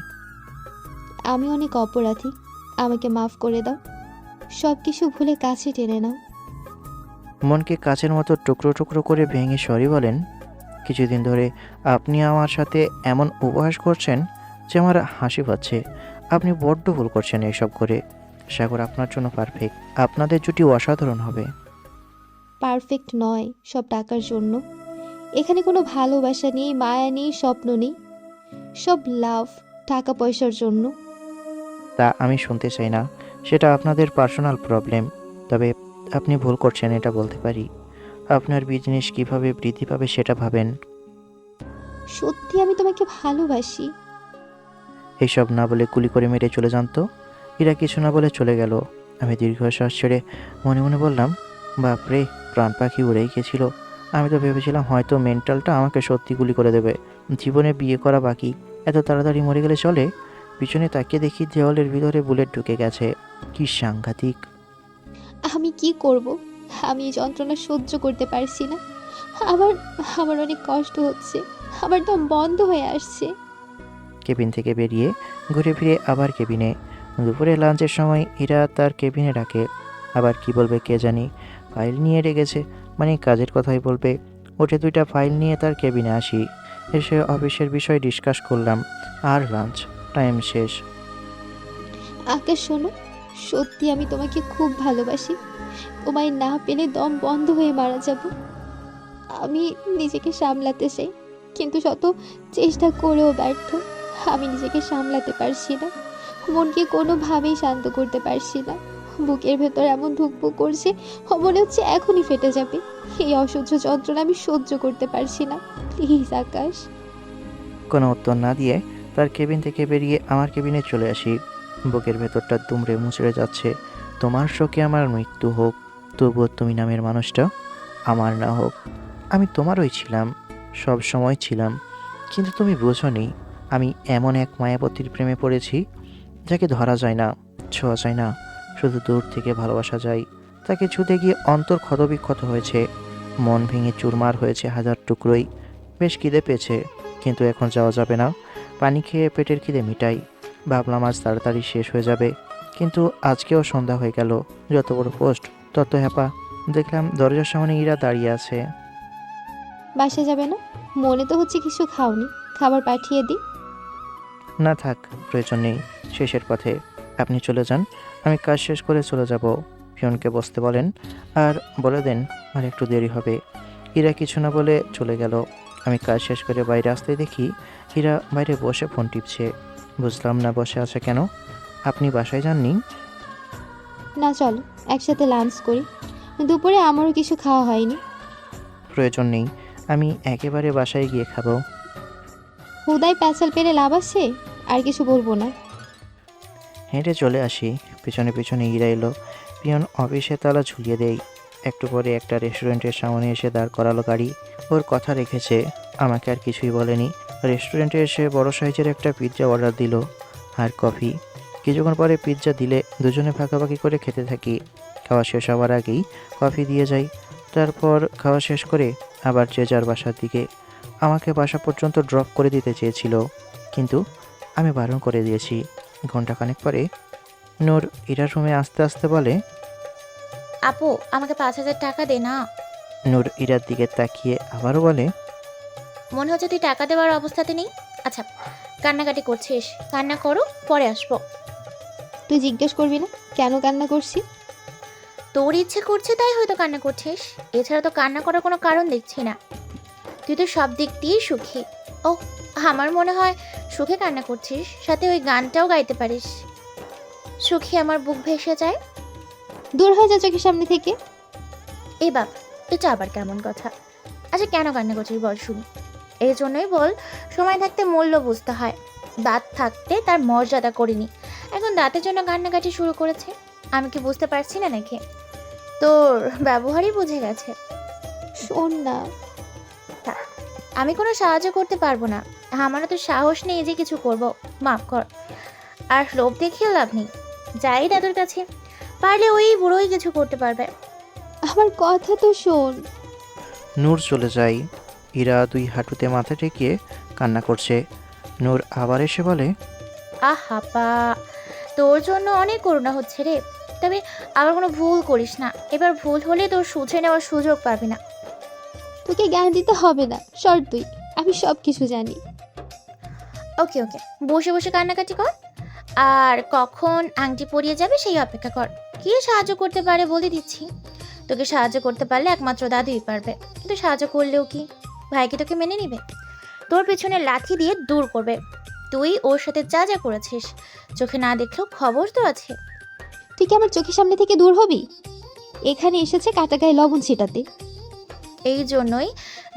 Speaker 3: আমি অনেক অপরাধী, আমাকে মাফ করে দাও। সব কিছু ভুলে কাছে টেনে নাও।
Speaker 1: মনকে কাচের মতো টুকরো টুকরো করে ভেঙে সরি বলেন। কিছুদিন ধরে আপনি আমার সাথে এমন উপহাস করছেন যে আমার হাসি পাচ্ছে। আপনি বড্ড ভুল করছেন এইসব করে। সাগর আপনার জন্য পারফেক্ট, আপনাদের জুটি অসাধারণ হবে।
Speaker 3: পারফেক্ট নয়, সব টাকার জন্য। এখানে কোনো ভালোবাসা নেই, মায়া নেই, স্বপ্ন নেই। সব লাভ টাকা পয়সার জন্য।
Speaker 1: তা আমি শুনতে চাই না, সেটা আপনাদের পার্সোনাল প্রবলেম। তবে আপনি ভুল করছেন এটা বলতে পারি। আপনার বিজনেস কিভাবে বৃদ্ধি পাবে সেটা ভাবেন।
Speaker 3: সত্যি আমি তোমাকে ভালোবাসি।
Speaker 1: এইসব না বলে গুলি করে মেরে চলে যান তো। এরা কিছু না বলে চলে গেল। আমি দীর্ঘশ্বাস ছেড়ে মনে মনে বললাম, বাপরে, প্রাণ পাখি উড়েই গেছিল। আমি তো ভেবেছিলাম হয়তো মেন্টালটা আমাকে সত্যি গুলি করে দেবে। জীবনে বিয়ে করা বাকি, এত তাড়াতাড়ি মরে গেলে চলে? পিছনে তাকিয়ে দেখি দেওয়ালের ভিতরে বুলেট ঢুকে গেছে। কি সাংঘাতিক!
Speaker 3: আমি কি করব? আমি এই যন্ত্রণা সহ্য করতে পারছি না। আমার আমার অনেক কষ্ট হচ্ছে। আমার দম বন্ধ হয়ে আসছে।
Speaker 1: কেবিন থেকে বেরিয়ে ঘুরে ফিরে আবার কেবিনে। দুপুরে লাঞ্চের সময় ইরা তার কেবিনে ডাকে। আবার কি বলবে কে জানি। ফাইল নিয়ে রেগেছে, মানে কাজের কথাই বলবে। উঠে 2টা ফাইল নিয়ে তার কেবিনে আসি। এসে অফিসের বিষয় ডিসকাস করলাম। আর লাঞ্চ টাইম শেষ।
Speaker 3: আকাশ শোনো, সত্যি আমি তোমাকে খুব ভালোবাসি। তোমায় না পেলে দম বন্ধ হয়ে মারা যাব। আমি নিজেকে সামলাতে চাই, কিন্তু শত চেষ্টা করেও ব্যর্থ। আমি নিজেকে সামলাতে পারছি না, মনকে কোনোভাবেই শান্ত করতে পারছি না। বুকের ভেতর এমন ধুকপুক করছে, মনে হচ্ছে এখনই ফেটে যাবে। এই অসহ্য যন্ত্রণা আমি সহ্য করতে পারছি না। প্লিজ আকাশ।
Speaker 1: কোনো উত্তর না দিয়ে তার কেবিন থেকে বেরিয়ে আমার কেবিনে চলে আসি। বুকের ভেতরটা দুমড়ে মুচড়ে যাচ্ছে। তোমার শোকে আমার মৃত্যু হোক, তবুও তুমি নামের মানুষটা আমার না হোক। আমি তোমারই ছিলাম, সব সময় ছিলাম। কিন্তু তুমি বোঝোনি, আমি এমন এক মায়াবতীর প্রেমে পড়েছি যাকে ধরা যায় না, ছোঁয়া যায় না, শুধু দূর থেকে ভালোবাসা যায়। তাকে ছুঁতে গিয়ে অন্তর ক্ষতবিক্ষত হয়েছে, মন ভেঙে চুরমার হয়েছে হাজার টুকরোই। বেশ খিদে পেয়েছে, কিন্তু এখন যাওয়া যাবে না। পানি খেয়ে পেটের খিদে মিটাই। ভাবলাম আজ তাড়াতাড়ি শেষ হয়ে যাবে, কিন্তু আজকেও সন্ধ্যা হয়ে গেল। যত বড় পোস্ট তত হ্যাপা। দেখলাম দরজার সামনে ইরা দাঁড়িয়ে আছে।
Speaker 3: বাসা যাবে না? মনে তো হচ্ছে কিছু খাওনি, খাবার পাঠিয়ে দিই।
Speaker 1: না থাক, প্রয়োজন নেই। শেষের পথে, আপনি চলে যান, আমি কাজ শেষ করে চলে যাব। পিয়নকে বসতে বলেন আর বলে দেন আর একটু দেরি হবে। হীরা কিছু না বলে চলে গেল। আমি কাজ শেষ করে বাইরে আসতেই দেখি হীরা বাইরে বসে ফোন টিপছে। বুঝলাম না বসে আছে কেন। আপনি বাসায় যাননি?
Speaker 3: না, চলো একসাথে লাঞ্চ করি। দুপুরে আমারও কিছু খাওয়া হয়নি।
Speaker 1: প্রয়োজন নেই, আমি একেবারে বাসায় গিয়ে খাবো।
Speaker 3: হুদায় প্যাচাল পেরে লাভ আছে? আর কিছু বলবো না।
Speaker 1: হেঁটে চলে আসি। পিছনে পিছনে হীরা এলো। পিয়ন অফিসে তালা ঝুলিয়ে দেই। একটু পরে একটা রেস্টুরেন্টের সামনে এসে দাঁড় করালো গাড়ি। ওর কথা রেখেছে, আমাকে আর কিছুই বলেনি। রেস্টুরেন্টে এসে বড় সাইজের একটা পিৎজা অর্ডার দিল আর কফি। কিছুক্ষণ পরে পিৎজা দিলে দুজনে ভাগাভাগি করে খেতে থাকি। খাওয়া শেষ হওয়ার আগেই কফি দিয়ে যাই। তারপর খাওয়া শেষ করে আবার যে যার বাসার দিকে। আমাকে বাসা পর্যন্ত ড্রপ করে দিতে চেয়েছিল, কিন্তু আমি বারণ করে দিয়েছি। ঘন্টাখানেক পরে নূর ইরার রুমে আস্তে আস্তে বলে,
Speaker 8: আপু আমাকে 5,000 টাকা দে না।
Speaker 1: নূর ইরার দিকে তাকিয়ে আবারও বলে,
Speaker 8: মনে হচ্ছে তুই টাকা দেওয়ার অবস্থাতে নেই। আচ্ছা কান্নাকাটি করছিস, কান্না করো, পরে আসবো।
Speaker 3: তুই জিজ্ঞেস করবি না কেন কান্না করছি?
Speaker 8: তোর ইচ্ছে করছে তাই হয়তো কান্না করছিস, এছাড়া তো কান্না করার কোনো কারণ দেখছি না। তুই তো সব দিক দিয়েই সুখী। ও আমার মনে হয় সুখে কান্না করছিস, সাথে ওই গানটাও গাইতে পারিস। সুখী আমার বুক ভেসে যায়।
Speaker 3: দূর হয়ে যা চোখের সামনে থেকে।
Speaker 8: এই বাপ, এটা আবার কেমন কথা? আচ্ছা কেন কান্না করছিস বল শুনি। এই জন্যই বল, সময় থাকতে মূল্য বুঝতে হয়। দাঁত থাকতে তার মর্যাদা করিনি, এখন দাঁতের জন্য কান্নাকাটি শুরু করেছে। আমি কি বুঝতে পারছি না নাকি? তোর ব্যবহারই বুঝে গেছে।
Speaker 3: শোন না,
Speaker 8: আমি কোনো সাহায্য করতে পারবো না, আমারও তো সাহস নেই যে কিছু করব। মাফ কর। আর লোভ দেখিয়ে লাভ নেই, যাই দাদুর কাছে, পারলে ওই বুড়োই কিছু করতে পারবে।
Speaker 3: আমার কথা তো শোন।
Speaker 1: নূর চলে যাই। ইরা 2 হাঁটুতে মাথা ঠেকিয়ে কান্না করছে। নূর আবার এসে বলে,
Speaker 8: আহা পা, তোর জন্য অনেক করুণা হচ্ছে রে। তবে আবার কোনো ভুল করিস না, এবার ভুল হলে তোর শুধরে নেওয়ার সুযোগ পাবি না।
Speaker 3: তোকে জ্ঞান দিতে হবে না, সর তুই, আমি সব কিছু জানি।
Speaker 8: ওকে ওকে, বসে বসে কান্নাকাটি কর, আর কখন আংটি পরিয়ে যাবে সেই অপেক্ষা কর। কে সাহায্য করতে পারে বলে দিচ্ছি। তোকে সাহায্য করতে পারলে একমাত্র দাদুই পারবে, কিন্তু সাহায্য করলেও কি ভাই কি তোকে মেনে নিবে? তোর পেছনে লাথি দিয়ে দূর করবে। তুই ওর সাথে যা যা করেছিস চোখে না দেখলেও খবর তো আছে।
Speaker 3: তুই কি আমার চোখের সামনে থেকে দূর হবি? এখানে এসেছে কাটা গায়ে লবণ ছিটাতে।
Speaker 8: এই জন্যই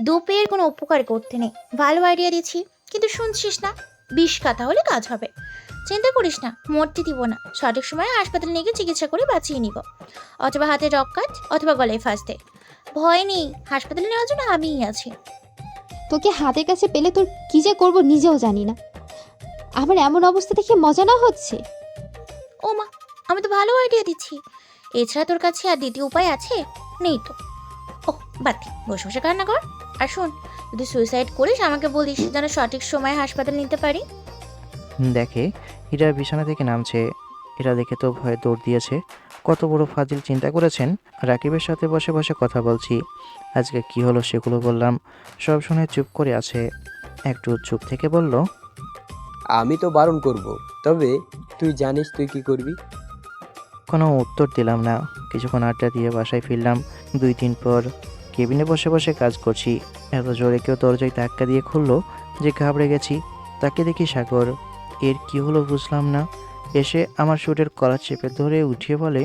Speaker 8: দুপের কোনো উপকার করতে নেই। ভালো আইডিয়া দিচ্ছি, কিন্তু শুনছিস না। বিষ কাটা হলে কাজ হবে। চিন্তা করিস না, মরতে দিব না। সঠিক সময়ে হাসপাতালে নিয়ে গিয়ে চিকিৎসা করে বাঁচিয়ে নিব, অথবা হাতে রক কাট, অথবা গলায় ফাঁস দে। ভয় নেই, হাসপাতালে নেওয়ার জন্য আমিই আছি।
Speaker 3: তোকে হাতের কাছে পেলে তোর কি যে করব নিজেও জানি না। আমার এমন অবস্থা দেখে মজা না হচ্ছে?
Speaker 8: ও মা, আমি তো ভালো আইডিয়া দিচ্ছি। এছাড়া তোর কাছে আর দ্বিতীয় উপায় আছে? নেই তো। ও বাদ দে, বসে বসে কান্না কর। আর শোন, যদি সুইসাইড করিস আমাকে বলিস, যেন সঠিক সময়ে হাসপাতাল নিতে পারি।
Speaker 1: দেখে ইরা বিছানা থেকে নামছে। এরা দেখে তো ভয়ে দৌড় দিয়েছে। কত বড় ফাজিল চিন্তা করেছেন। রাকিবের সাথে বসে বসে কথা বলছি। আজকে কি হলো সেগুলো বললাম। সব শুনে চুপ করে আছে। একটু চুপ থেকে বলল,
Speaker 7: আমি তো বারণ করব, তবে তুই জানিস তুই কি করবি।
Speaker 1: কোনো উত্তর দিলাম না। কিছুক্ষণ আড্ডা দিয়ে বাসায় ফিরলাম। 2 দিন পর কেবিনে বসে বসে কাজ করছি। এত জোরে কেউ দরজায় ধাক্কা দিয়ে খুললো যে ঘাবড়ে গেছি। তাকে দেখি সাগর। এর কি হলো বুঝলাম না। এসে আমার শুটের কলার চেপে ধরে উঠিয়ে বলে,